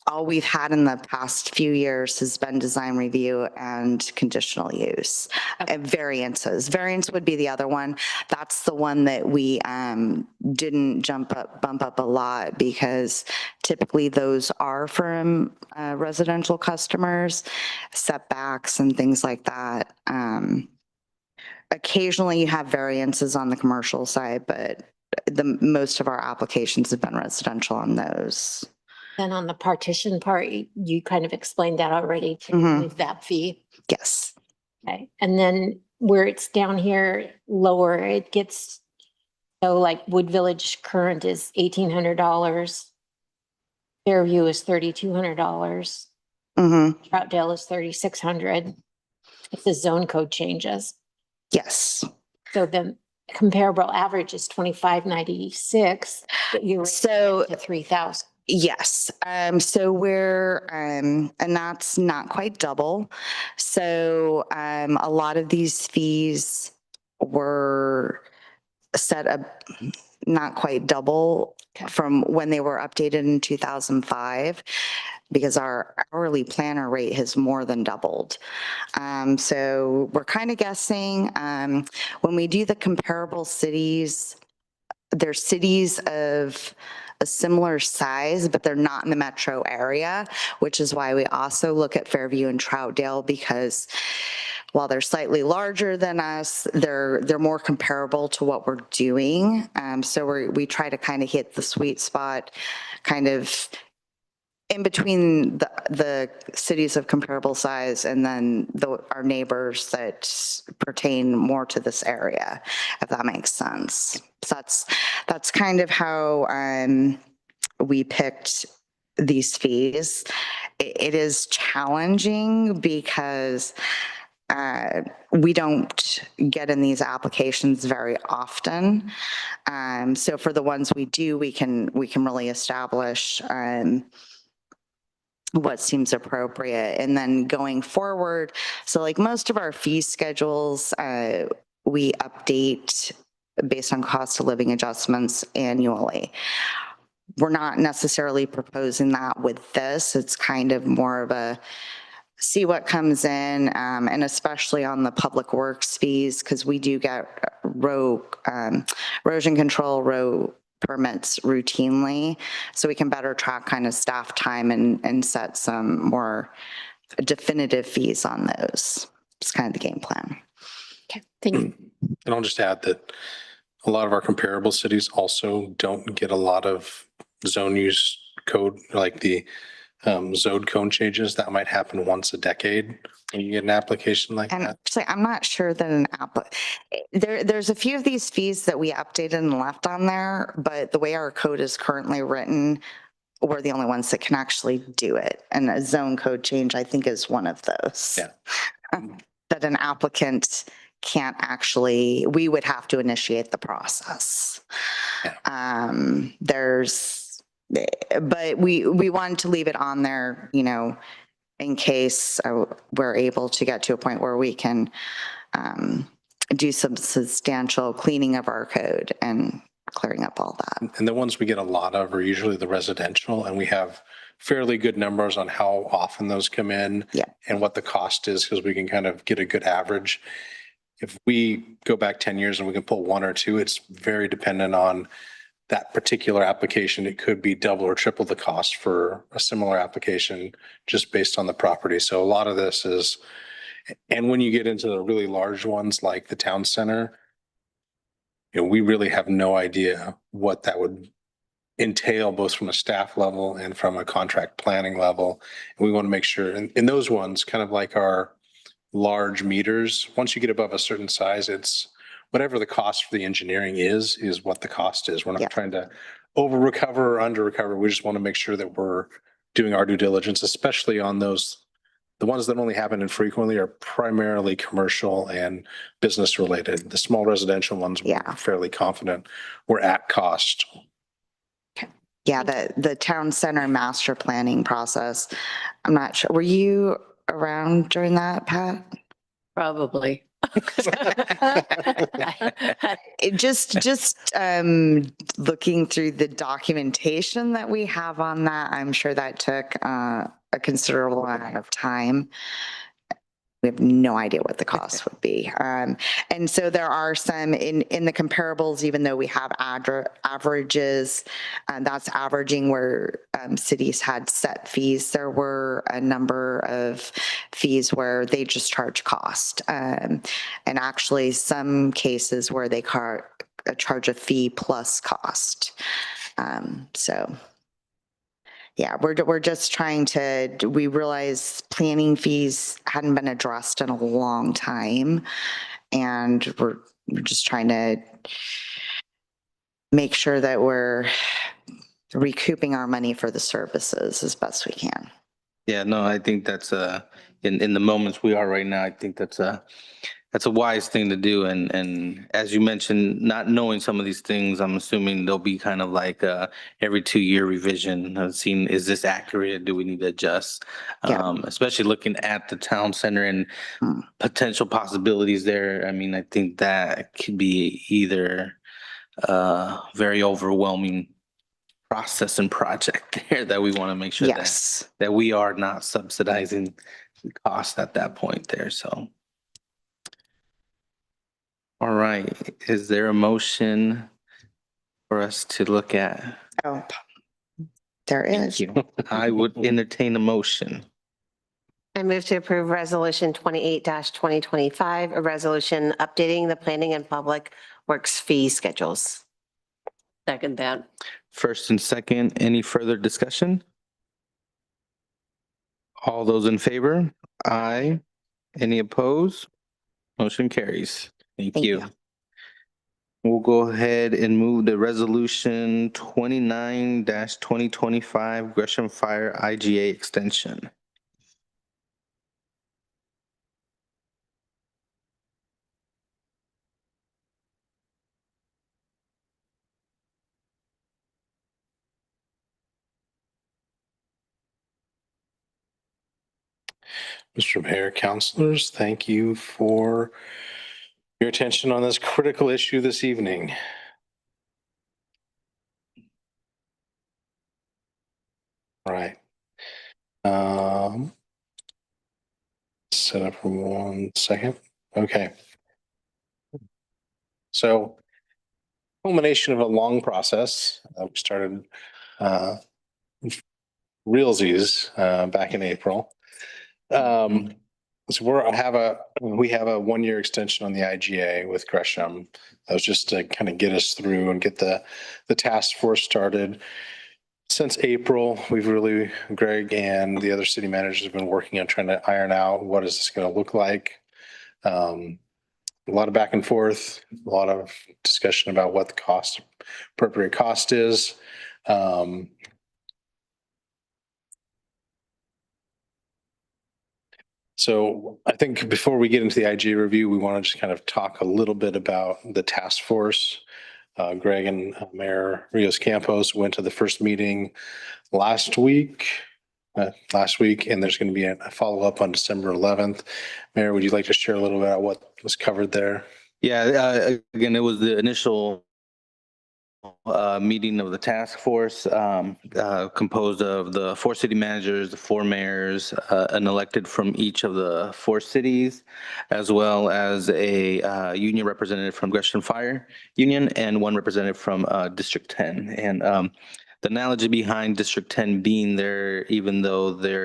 All we've had in the past few years has been design review and conditional use. And variances. Variance would be the other one. That's the one that we didn't bump up a lot because typically those are from residential customers, setbacks and things like that. Occasionally you have variances on the commercial side, but most of our applications have been residential on those. Then on the partition part, you kind of explained that already to Mhm. remove that fee. Yes. Okay. And then where it's down here lower, it gets, so like Wood Village current is $1,800. Fairview is $3,200. Mm-hmm. Troutdale is $3,600. If the zone code changes. Yes. So the comparable average is $2,596, but you So- raised it to $3,000. Yes. So we're, and that's not quite double. So, a lot of these fees were set up not quite double from when they were updated in 2005, because our hourly planner rate has more than doubled. So we're kind of guessing, when we do the comparable cities, they're cities of a similar size, but they're not in the metro area, which is why we also look at Fairview and Troutdale, because while they're slightly larger than us, they're more comparable to what we're doing. So we try to kind of hit the sweet spot, kind of in between the cities of comparable size and then our neighbors that pertain more to this area, if that makes sense. So that's kind of how we picked these fees. It is challenging because we don't get in these applications very often. So for the ones we do, we can really establish what seems appropriate. And then going forward, so like most of our fee schedules, we update based on cost of living adjustments annually. We're not necessarily proposing that with this. It's kind of more of a see what comes in, and especially on the public works fees, because we do get erosion control road permits routinely, so we can better track kind of staff time and set some more definitive fees on those. It's kind of the game plan. Okay, thank you. And I'll just add that a lot of our comparable cities also don't get a lot of zone use code, like the zone code changes that might happen once a decade when you get an application like And that. actually, I'm not sure that there's a few of these fees that we updated and left on there, but the way our code is currently written, we're the only ones that can actually do it. And a zone code change, I think, is one of those. Yeah. That an applicant can't actually, we would have to initiate the process. Yeah. But we wanted to leave it on there, in case we're able to get to a point where we can do some substantial cleaning of our code and clearing up all that. And the ones we get a lot of are usually the residential, and we have fairly good numbers on how often those come in. Yeah. And what the cost is, because we can kind of get a good average. If we go back 10 years and we can pull one or two, it's very dependent on that particular application. It could be double or triple the cost for a similar application just based on the property. So a lot of this is, and when you get into the really large ones like the town center, we really have no idea what that would entail, both from a staff level and from a contract planning level. And we want to make sure in those ones, kind of like our large meters, once you get above a certain size, it's whatever the cost for the engineering is what the cost is. We're not trying to over recover or under recover. We just want to make sure that we're doing our due diligence, especially on those. The ones that only happen infrequently are primarily commercial and business related. The small residential ones, we're fairly confident we're at cost. Yeah, the town center master planning process. I'm not sure. Were you around during that, Pat? Probably. Just looking through the documentation that we have on that, I'm sure that took a considerable amount of time. We have no idea what the cost would be. And so there are some in the comparables, even though we have averages, that's averaging where cities had set fees. There were a number of fees where they just charge cost. And actually some cases where they charge a fee plus cost. So yeah, we're just trying to, we realize planning fees hadn't been addressed in a long time. And we're just trying to make sure that we're recouping our money for the services as best we can. Yeah, no, I think that's in the moments we are right now, I think that's a wise thing to do. And as you mentioned, not knowing some of these things, I'm assuming there'll be kind of like every 2-year revision of seeing, is this accurate? Do we need to adjust? Especially looking at the town center and potential possibilities there. I mean, I think that could be either very overwhelming process and project there that we want to make sure Yes. that we are not subsidizing the cost at that point there, so. All right, is there a motion for us to look at? Oh, there Thank is. you. I would entertain a motion. I move to approve Resolution 28-2025, a resolution updating the planning and public works fee schedules. Second that. First and second, any further discussion? All those in favor? Aye. Any opposed? Motion carries. Thank Thank you. you. We'll go ahead and move to resolution 29-2025 Gresham Fire IGA extension. Mr. Mayor, councilors, thank you for your attention on this critical issue this evening. All right. Set up for 1 second. Okay. So culmination of a long process. We started realsies back in April. So we have a 1-year extension on the IGA with Gresham. That was just to kind of get us through and get the task force started. Since April, Greg and the other city managers have been working on trying to iron out what is this going to look like. A lot of back and forth, a lot of discussion about what the appropriate cost is. So I think before we get into the IGA review, we want to just kind of talk a little bit about the task force. Greg and Mayor Rios Campos went to the first meeting last week, and there's going to be a follow-up on December 11th. Mayor, would you like to share a little bit about what was covered there? Yeah, again, it was the initial meeting of the task force composed of the 4 city managers, the 4 mayors, an elected from each of the 4 cities, as well as a union representative from Gresham Fire Union and 1 representative from District 10. And the analogy behind District 10 being there, even though they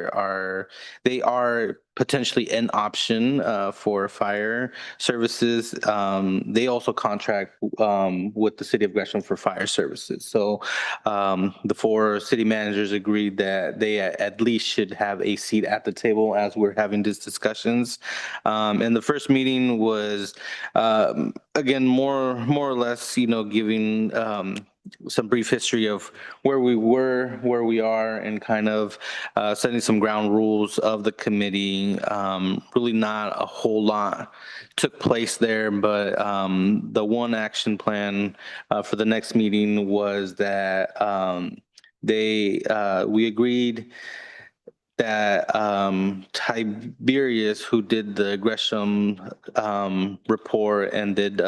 are potentially an option for fire services, they also contract with the city of Gresham for fire services. So the 4 city managers agreed that they at least should have a seat at the table as we're having these discussions. And the first meeting was, again, more or less, giving some brief history of where we were, where we are, and kind of setting some ground rules of the committee. Really not a whole lot took place there, but the one action plan for the next meeting was that we agreed that Tiberius, who did the Gresham report and did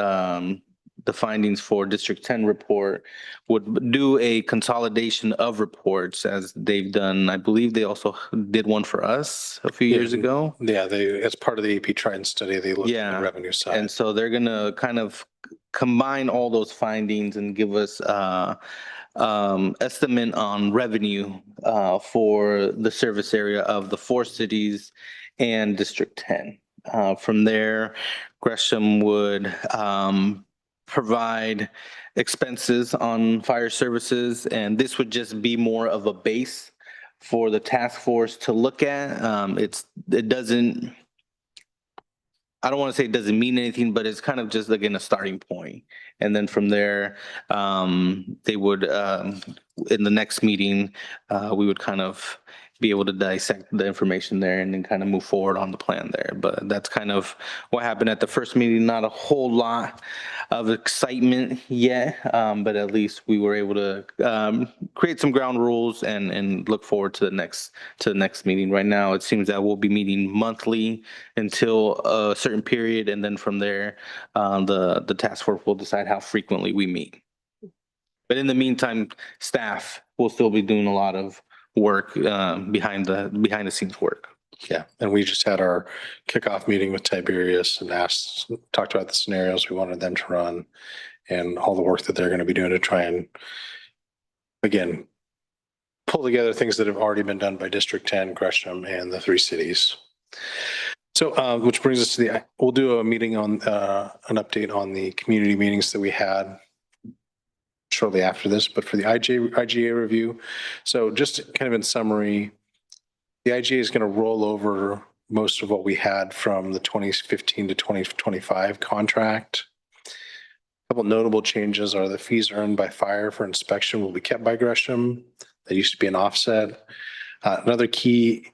the findings for District 10 report, would do a consolidation of reports as they've done. I believe they also did one for us a few years ago. Yeah, as part of the AP Triton study, they looked at the revenue side. And so they're going to kind of combine all those findings and give us estimate on revenue for the service area of the 4 cities and District 10. From there, Gresham would provide expenses on fire services, and this would just be more of a base for the task force to look at. I don't want to say it doesn't mean anything, but it's kind of just, again, a starting point. And then from there, they would, in the next meeting, we would kind of be able to dissect the information there and then kind of move forward on the plan there. But that's kind of what happened at the first meeting. Not a whole lot of excitement yet, but at least we were able to create some ground rules and look forward to the next meeting. Right now, it seems that we'll be meeting monthly until a certain period, and then from there, the task force will decide how frequently we meet. But in the meantime, staff will still be doing a lot of work behind the scenes work. Yeah, and we just had our kickoff meeting with Tiberius and talked about the scenarios we wanted them to run and all the work that they're going to be doing to try and, again, pull together things that have already been done by District 10, Gresham, and the 3 cities. So, which brings us to we'll do a meeting on, an update on the community meetings that we had shortly after this, but for the IGA review. So just kind of in summary, the IGA is going to roll over most of what we had from the 2015 to 2025 contract. A couple notable changes are the fees earned by fire for inspection will be kept by Gresham. That used to be an offset. Another key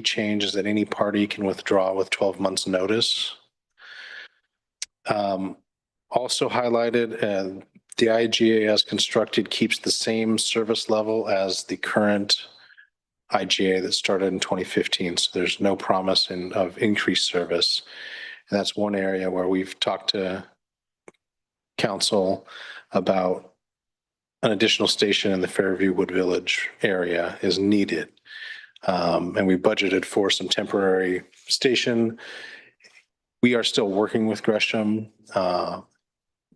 change is that any party can withdraw with 12 months notice. Also highlighted, the IGA as constructed keeps the same service level as the current IGA that started in 2015. So there's no promise of increased service. And that's one area where we've talked to council about an additional station in the Fairview Wood Village area is needed. And we budgeted for some temporary station. We are still working with Gresham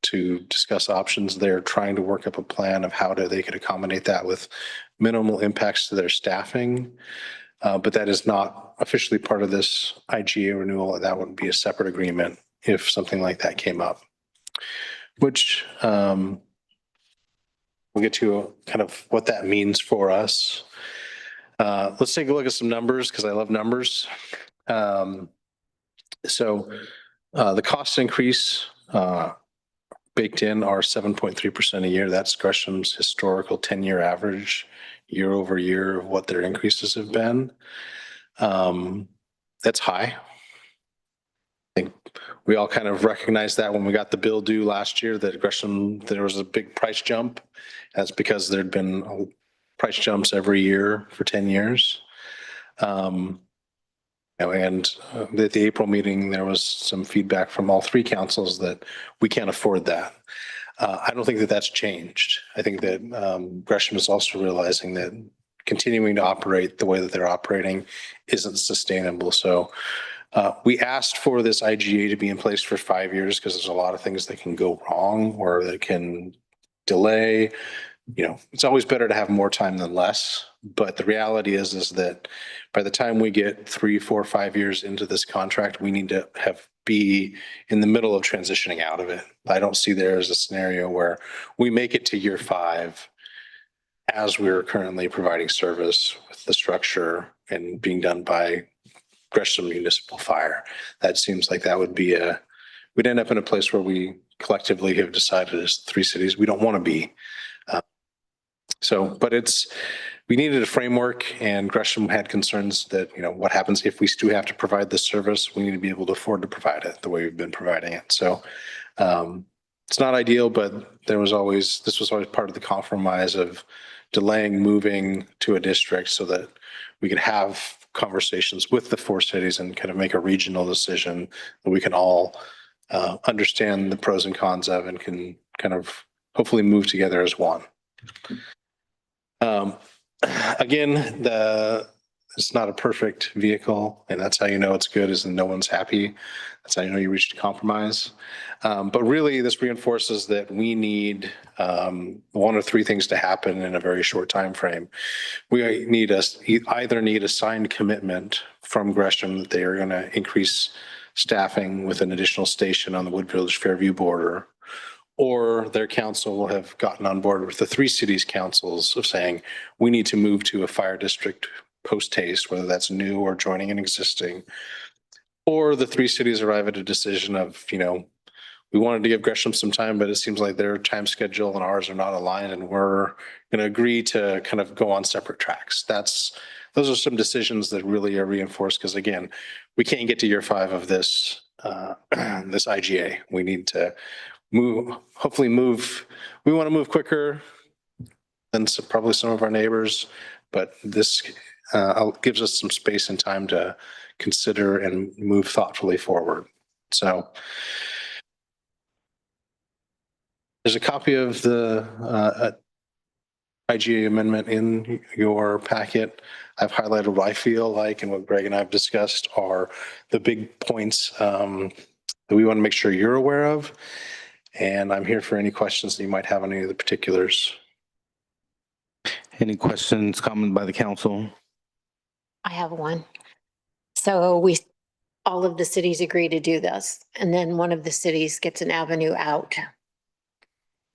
to discuss options. They're trying to work up a plan of how they could accommodate that with minimal impacts to their staffing. But that is not officially part of this IGA renewal. That would be a separate agreement if something like that came up, which we'll get to kind of what that means for us. Let's take a look at some numbers because I love numbers. So the cost increase baked in are 7.3% a year. That's Gresham's historical 10-year average year over year of what their increases have been. That's high. I think we all kind of recognized that when we got the bill due last year that Gresham, there was a big price jump. That's because there'd been price jumps every year for 10 years. And at the April meeting, there was some feedback from all 3 councils that we can't afford that. I don't think that that's changed. I think that Gresham is also realizing that continuing to operate the way that they're operating isn't sustainable. So we asked for this IGA to be in place for 5 years because there's a lot of things that can go wrong or that can delay. You know, it's always better to have more time than less. But the reality is that by the time we get 3, 4, 5 years into this contract, we need to be in the middle of transitioning out of it. I don't see there as a scenario where we make it to year 5 as we're currently providing service with the structure and being done by Gresham Municipal Fire. That seems like that would be we'd end up in a place where we collectively have decided as 3 cities, we don't want to be. But we needed a framework and Gresham had concerns that, you know, what happens if we do have to provide this service? We need to be able to afford to provide it the way we've been providing it. So it's not ideal, but this was always part of the compromise of delaying moving to a district so that we could have conversations with the 4 cities and kind of make a regional decision that we can all understand the pros and cons of and can kind of hopefully move together as one. Again, it's not a perfect vehicle, and that's how you know it's good, is that no one's happy. That's how you know you reached a compromise. But really, this reinforces that we need 1 or 3 things to happen in a very short time frame. We either need a signed commitment from Gresham that they are going to increase staffing with an additional station on the Wood Village Fairview border, or their council will have gotten on board with the 3 cities councils of saying, we need to move to a fire district post haste, whether that's new or joining an existing, or the 3 cities arrive at a decision of, you know, we wanted to give Gresham some time, but it seems like their time schedule and ours are not aligned and we're going to agree to kind of go on separate tracks. Those are some decisions that really are reinforced because again, we can't get to year 5 of this IGA. We need to hopefully move. We want to move quicker than probably some of our neighbors, but this gives us some space and time to consider and move thoughtfully forward. So There's a copy of the IGA amendment in your packet. I've highlighted what I feel like and what Greg and I have discussed are the big points that we want to make sure you're aware of. And I'm here for any questions that you might have on any of the particulars. Any questions, comments by the council? I have one. So all of the cities agree to do this, and then one of the cities gets an avenue out.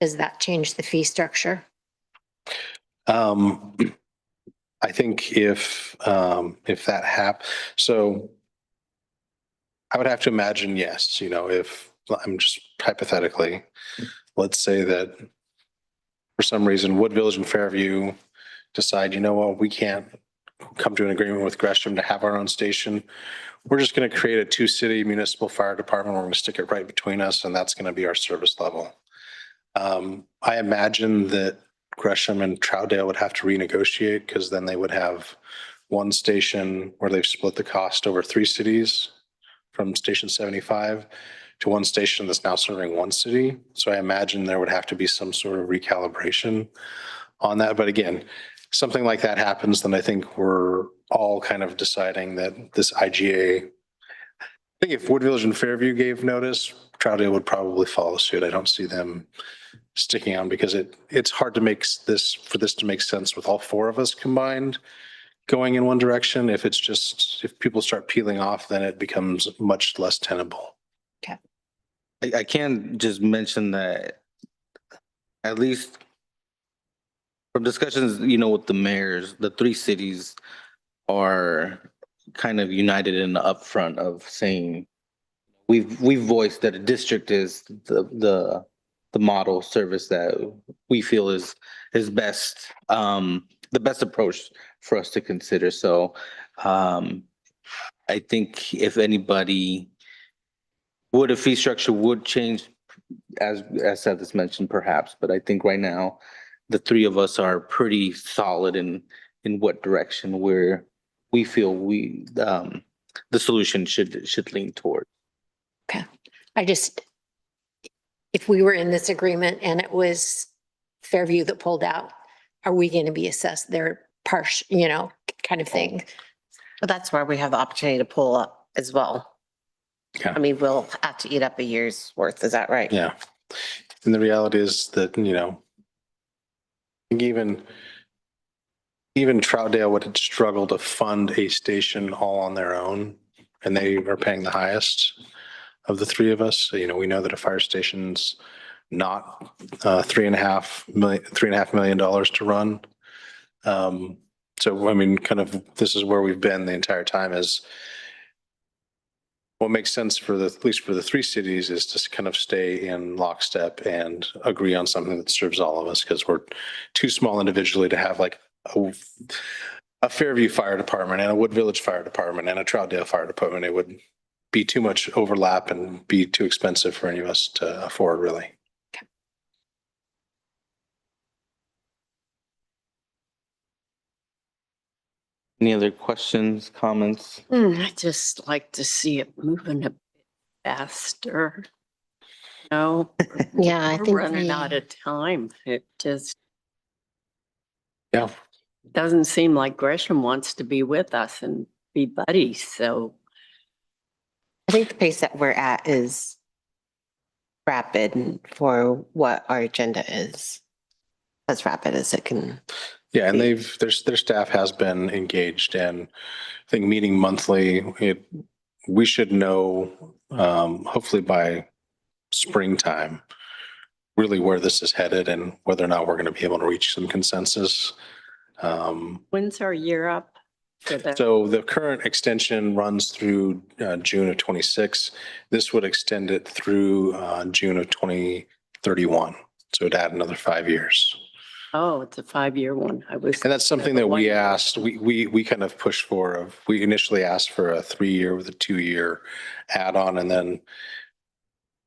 Does that change the fee structure? I think if that so I would have to imagine, yes, if I'm just hypothetically, let's say that for some reason Wood Village and Fairview decide, what, we can't come to an agreement with Gresham to have our own station. We're just going to create a 2-city municipal fire department. We're going to stick it right between us, and that's going to be our service level. I imagine that Gresham and Troutdale would have to renegotiate because then they would have one station where they've split the cost over 3 cities from Station 75 to one station that's now serving one city. So I imagine there would have to be some sort of recalibration on that. But again, something like that happens, then I think we're all kind of deciding that this IGA, I think if Wood Village and Fairview gave notice, Troutdale would probably follow suit. I don't see them sticking on because it's hard to make this to make sense with all 4 of us combined going in one direction. If people start peeling off, then it becomes much less tenable. Okay. I can just mention that at least from discussions, with the mayors, the 3 cities are kind of united in the upfront of saying we've voiced that a district is the model service that we feel is best, the best approach for us to consider. So I think if anybody would a fee structure would change, as Seth has mentioned, perhaps, but I think right now the 3 of us are pretty solid in what direction we feel the solution should lean toward. Okay. If we were in this agreement and it was Fairview that pulled out, are we going to be assessed their partial, kind of thing? But that's where we have the opportunity to pull up as well. Yeah. I mean, we'll have to eat up a year's worth. Is that right? Yeah. And the reality is that, I think even Troutdale would struggle to fund a station all on their own, and they are paying the highest of the 3 of us. So, we know that a fire station's not $3.5 million to run. So, I mean, kind of this is where we've been the entire time is what makes sense at least for the 3 cities is to kind of stay in lockstep and agree on something that serves all of us because we're too small individually to have like a Fairview Fire Department and a Wood Village Fire Department and a Troutdale Fire Department. It would be too much overlap and be too expensive for any of us to afford, really. Any other questions, comments? I just like to see it moving a bit faster. No, Yeah, I we're think running out of time. It just Yeah. doesn't seem like Gresham wants to be with us and be buddies. So I think the pace that we're at is rapid for what our agenda is. As rapid as it can. Yeah, and their staff has been engaged and I think meeting monthly. We should know, hopefully by springtime, really where this is headed and whether or not we're going to be able to reach some consensus. when's our year up? So the current extension runs through June of 26. This would extend it through June of 2031. So it'd add another 5 years. Oh, it's a 5-year one. And that's something that we asked, we kind of pushed for, we initially asked for a 3-year with a 2-year add-on and then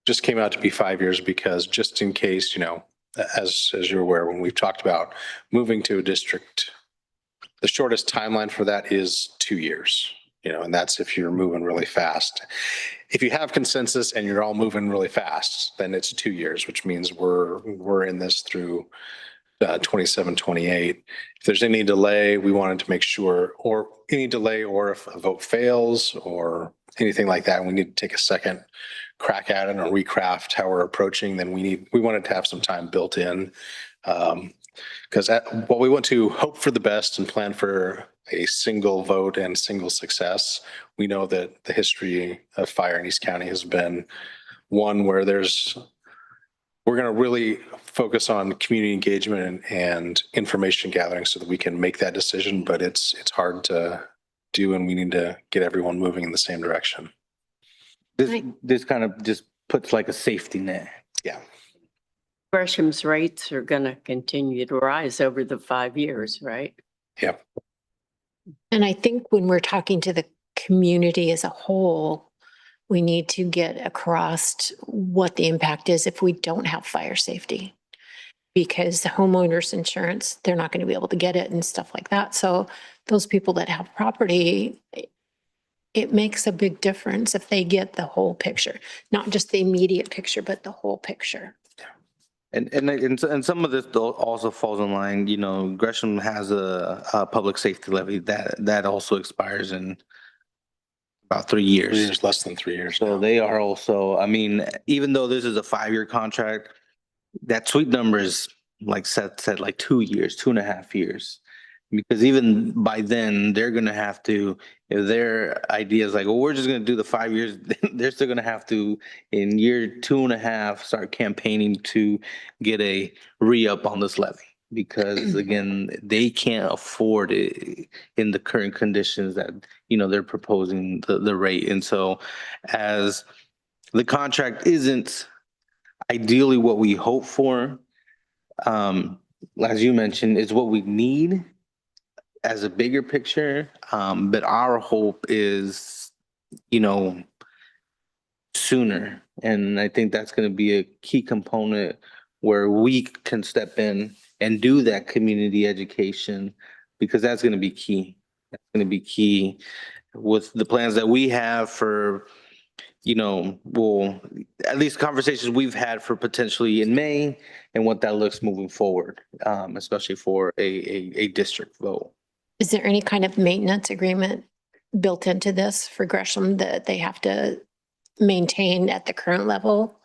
just came out to be 5 years because just in case, as you're aware, when we've talked about moving to a district, the shortest timeline for that is 2 years, and that's if you're moving really fast. if you have consensus and you're all moving really fast, then it's 2 years, which means we're in this through 27, 28. If there's any delay, we wanted to make sure, or any delay, or if a vote fails or anything like that, we need to take a second crack at it or recraft how we're approaching, then we wanted to have some time built in. Because while we want to hope for the best and plan for a single vote and single success, we know that the history of fire in East County has been one where we're going to really focus on community engagement and information gathering so that we can make that decision, but it's hard to do and we need to get everyone moving in the same direction. This kind of just puts like a safety net. Yeah. Gresham's rates are going to continue to rise over the 5 years, right? Yep. And I think when we're talking to the community as a whole, we need to get across what the impact is if we don't have fire safety. Because the homeowners insurance, they're not going to be able to get it and stuff like that. So those people that have property, it makes a big difference if they get the whole picture, not just the immediate picture, but the whole picture. And some of this also falls in line, you know, Gresham has a public safety levy that also expires in about 3 years. There's less than 3 years. So they are also, I mean, even though this is a 5-year contract, that sweet number is like set like 2 years, 2.5 years. Because even by then, they're gonna have to, if their idea is like, well, we're just gonna do the 5 years, they're still gonna have to, in year 2.5, start campaigning to get a re-up on this levy. Because again, they can't afford it in the current conditions that, you know, they're proposing the rate. And so as the contract isn't ideally what we hope for, as you mentioned, is what we need as a bigger picture. But our hope is, you know, sooner. And I think that's going to be a key component where we can step in and do that community education, because that's going to be key. That's going to be key with the plans that we have for, you know, well, at least conversations we've had for potentially in May and what that looks moving forward, especially for a district vote. Is there any kind of maintenance agreement built into this for Gresham that they have to maintain at the current level?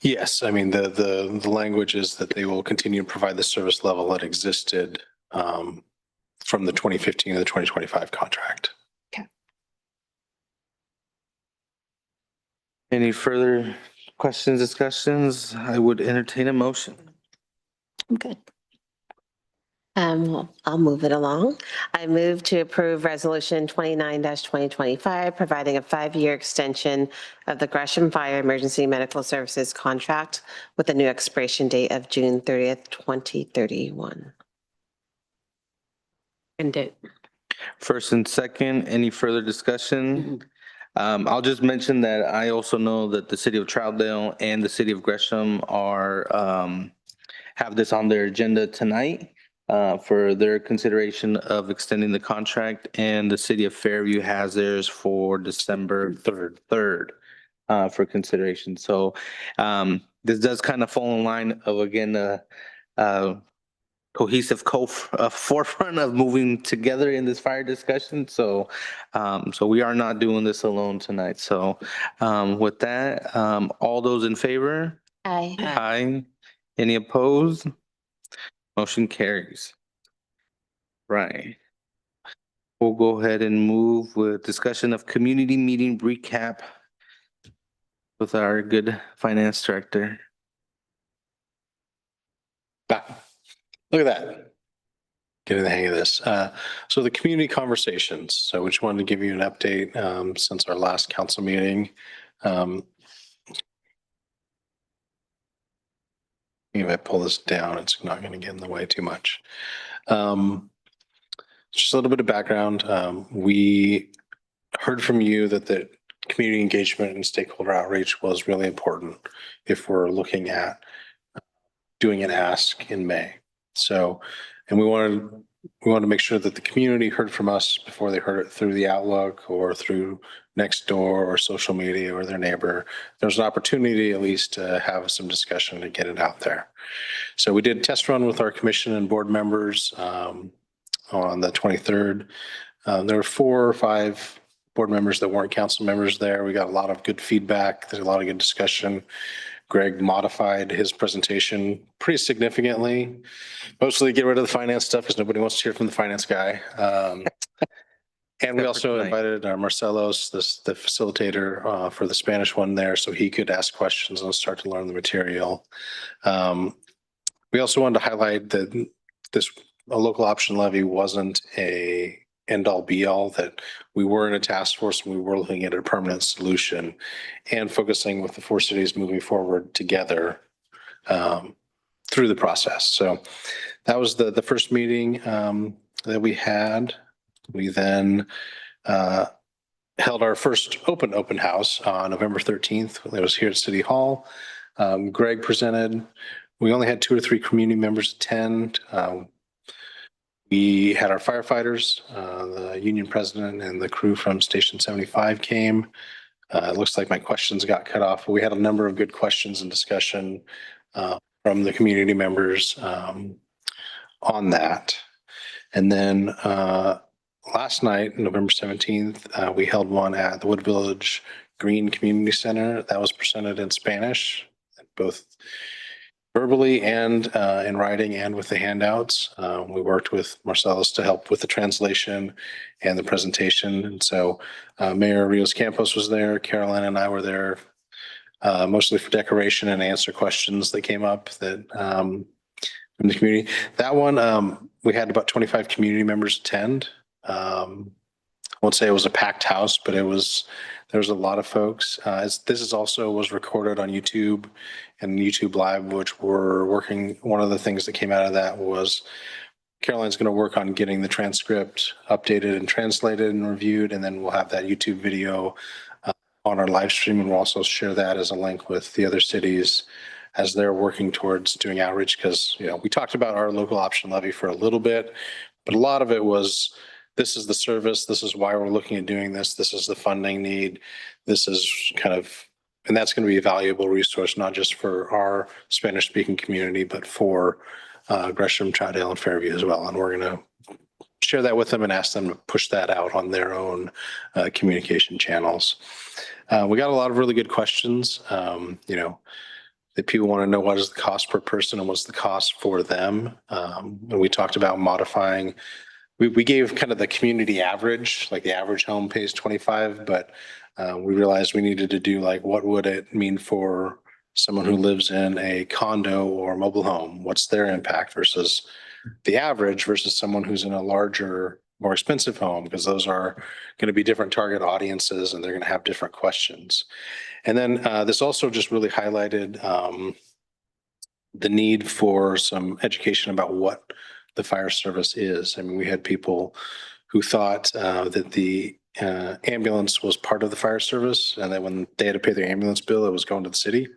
Yes, I mean, the language is that they will continue to provide the service level that existed from the 2015 to the 2025 contract. Any further questions, discussions? I would entertain a motion. I'm good. Well, I'll move it along. I move to approve Resolution 29-2025, providing a 5-year extension of the Gresham Fire Emergency Medical Services contract with a new expiration date of June 30th, 2031. And it, First and second, any further discussion? I'll just mention that I also know that the city of Troutdale and the city of Gresham are, have this on their agenda tonight for their consideration of extending the contract, and the city of Fairview has theirs for December 3rd for consideration. So this does kind of fall in line of, again, cohesive forefront of moving together in this fire discussion. So so we are not doing this alone tonight. So with that, all those in favor? Aye. Aye. Any opposed? Motion carries. Right. We'll go ahead and move with discussion of community meeting recap with our good finance director. Look at that. Getting the hang of this. So the community conversations. So we just wanted to give you an update since our last council meeting. If I pull this down, it's not going to get in the way too much. Just a little bit of background. We heard from you that the community engagement and stakeholder outreach was really important if we're looking at doing an ask in May. So, and we wanted we want to make sure that the community heard from us before they heard it through the Outlook or through Nextdoor or social media or their neighbor. There's an opportunity at least to have some discussion and get it out there. So we did a test run with our commission and board members on the 23rd. There were 4 or 5 board members that weren't council members there. We got a lot of good feedback. There's a lot of good discussion. Greg modified his presentation pretty significantly, mostly get rid of the finance stuff because nobody wants to hear from the finance guy. And we also invited Marcelos, the facilitator for the Spanish one there, so he could ask questions and start to learn the material. We also wanted to highlight that a local option levy wasn't a end all be all, that we were in a task force and we were looking at a permanent solution and focusing with the 4 cities moving forward together through the process. So that was the first meeting that we had. We then held our first open house on November 13th. It was here at City Hall. Greg presented. We only had 2 or 3 community members attend. We had our firefighters, the union president and the crew from Station 75 came. It looks like my questions got cut off. We had a number of good questions and discussion from the community members on that. And then last night, November 17th, we held one at the Wood Village Green Community Center that was presented in Spanish, both verbally and in writing and with the handouts. We worked with Marcellus to help with the translation and the presentation. And so Mayor Rios Campos was there. Caroline and I were there mostly for decoration and answer questions that came up that from the community. That one, we had about 25 community members attend. I won't say it was a packed house, but there was a lot of folks. This is also was recorded on YouTube and YouTube Live, which we're working. One of the things that came out of that was Caroline's going to work on getting the transcript updated and translated and reviewed, and then we'll have that YouTube video on our live stream, and we'll also share that as a link with the other cities as they're working towards doing outreach. Because we talked about our local option levy for a little bit, but a lot of it was, this is the service, this is why we're looking at doing this, this is the funding need, this is and that's going to be a valuable resource, not just for our Spanish speaking community, but for Gresham, Troutdale, and Fairview as well. And we're going to share that with them and ask them to push that out on their own communication channels. We got a lot of really good questions. That people want to know what is the cost per person and what's the cost for them. And we talked about modifying. We gave kind of the community average, like the average home pays 25, but we realized we needed to do like, what would it mean for someone who lives in a condo or mobile home? What's their impact versus the average versus someone who's in a larger, more expensive home? Because those are going to be different target audiences and they're going to have different questions. And then this also just really highlighted the need for some education about what the fire service is. I mean, we had people who thought that the ambulance was part of the fire service, and that when they had to pay their ambulance bill, it was going to the city.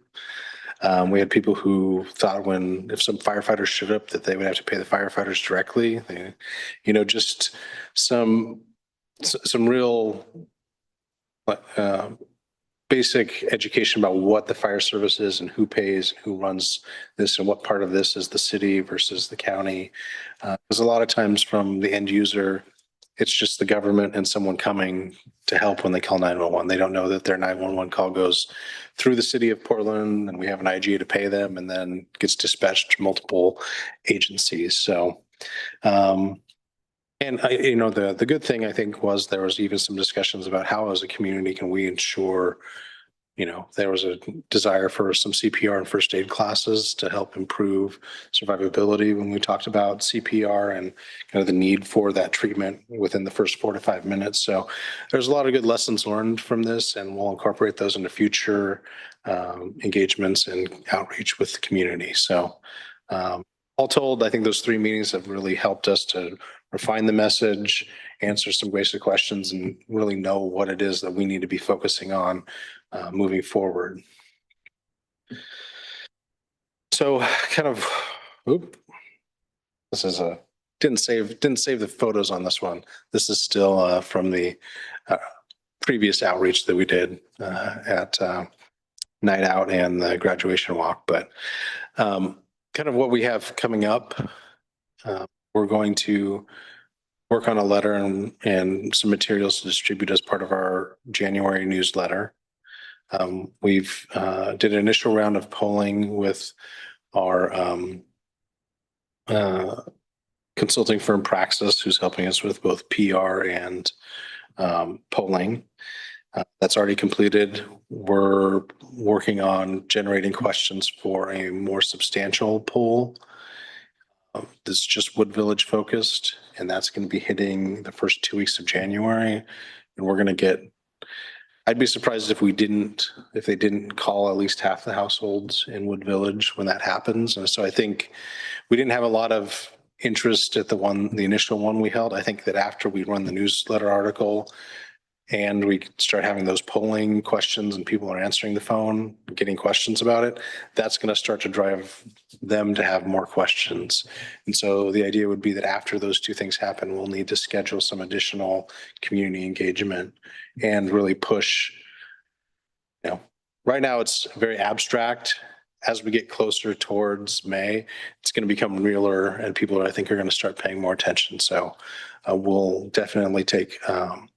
We had people who thought if some firefighters showed up, that they would have to pay the firefighters directly. Just some real basic education about what the fire service is and who pays, and who runs this, and what part of this is the city versus the county. Because a lot of times from the end user, it's just the government and someone coming to help when they call 911. They don't know that their 911 call goes through the city of Portland, and we have an IG to pay them, and then gets dispatched to multiple agencies. So, the good thing I think was there was even some discussions about how as a community can we ensure, there was a desire for some CPR and first aid classes to help improve survivability when we talked about CPR and kind of the need for that treatment within the first 4 to 5 minutes. So there's a lot of good lessons learned from this, and we'll incorporate those into future engagements and outreach with the community. So all told, I think those 3 meetings have really helped us to refine the message, answer some basic questions, and really know what it is that we need to be focusing on moving forward. So this is a didn't save the photos on this one. This is still from the previous outreach that we did at Night Out and the graduation walk. But kind of what we have coming up, we're going to work on a letter and some materials to distribute as part of our January newsletter. We've did an initial round of polling with our consulting firm Praxis, who's helping us with both PR and polling. That's already completed. We're working on generating questions for a more substantial poll. This is just Wood Village focused, and that's going to be hitting the first 2 weeks of January. And we're going to get, I'd be surprised if they didn't call at least half the households in Wood Village when that happens. And so I think we didn't have a lot of interest at the initial one we held. I think that after we run the newsletter article and we start having those polling questions and people are answering the phone, getting questions about it, that's going to start to drive them to have more questions. And so the idea would be that after those two things happen, we'll need to schedule some additional community engagement and really push, right now it's very abstract. As we get closer towards May, it's going to become realer and people I think are going to start paying more attention. So we'll definitely plan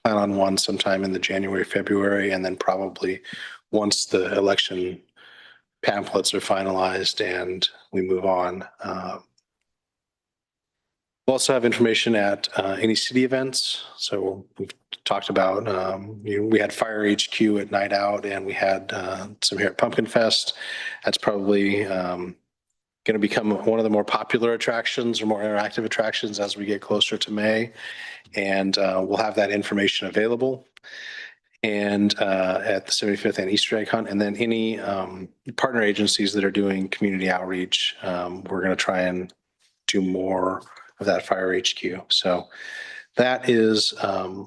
on one sometime in the January, February, and then probably once the election pamphlets are finalized and we move on. We'll also have information at any city events. So we've talked about, we had Fire HQ at Night Out and we had some here at Pumpkin Fest. That's probably going to become one of the more popular attractions or more interactive attractions as we get closer to May. And we'll have that information available. And at the 75th and Easter egg hunt, and then any partner agencies that are doing community outreach, we're going to try and do more of that Fire HQ. So that is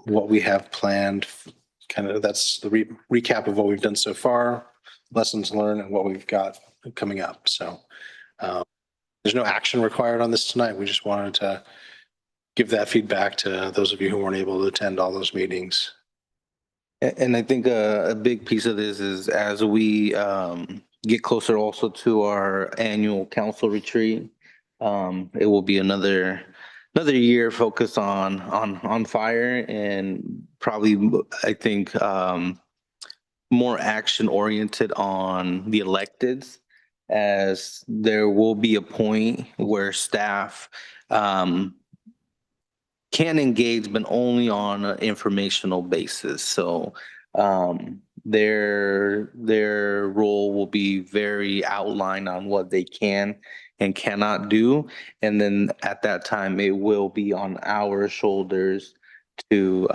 what we have planned. That's the recap of what we've done so far, lessons learned, and what we've got coming up. So there's no action required on this tonight. We just wanted to give that feedback to those of you who weren't able to attend all those meetings. And I think a big piece of this is as we get closer also to our annual council retreat, it will be another year focused on fire and probably I think more action oriented on the electeds, as there will be a point where staff can engage, but only on an informational basis. So their role will be very outlined on what they can and cannot do. And then at that time, it will be on our shoulders to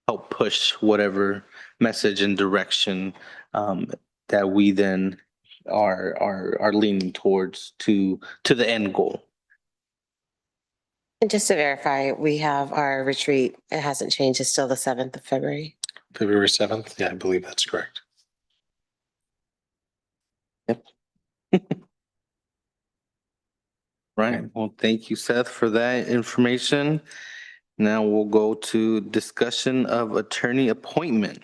help push whatever message and direction that we then are leaning towards to the end goal. And just to verify, we have our retreat. It hasn't changed. It's still the 7th of February. February 7th? Yeah, I believe that's correct. Yep. Right. Well, thank you, Seth, for that information. Now we'll go to discussion of attorney appointment.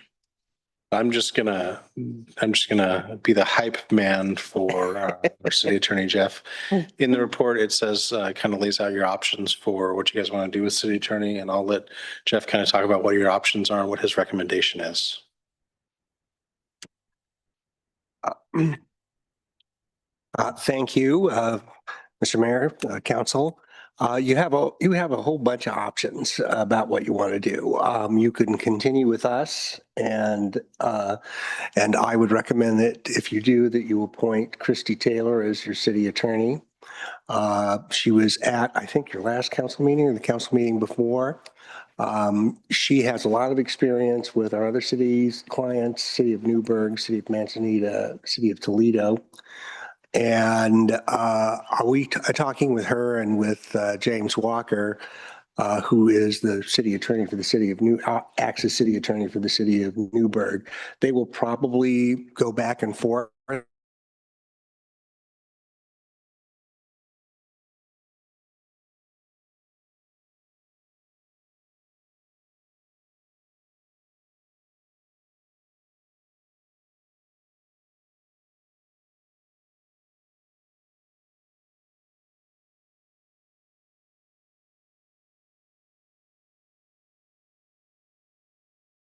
I'm just gonna be the hype man for our city attorney, Jeff. In the report, it says, kind of lays out your options for what you guys want to do with city attorney, and I'll let Jeff kind of talk about what your options are and what his recommendation is. Thank you, Mr. Mayor, Council. You have a whole bunch of options about what you want to do. You can continue with us, and I would recommend that if you do, that you appoint Christy Taylor as your city attorney. She was at, I think, your last council meeting or the council meeting before. She has a lot of experience with our other cities, clients, City of Newburgh, City of Manzanita, City of Toledo. And are we talking with her and with James Walker, who is the city attorney for the city of acts as city attorney for the city of Newburgh? They will probably go back and forth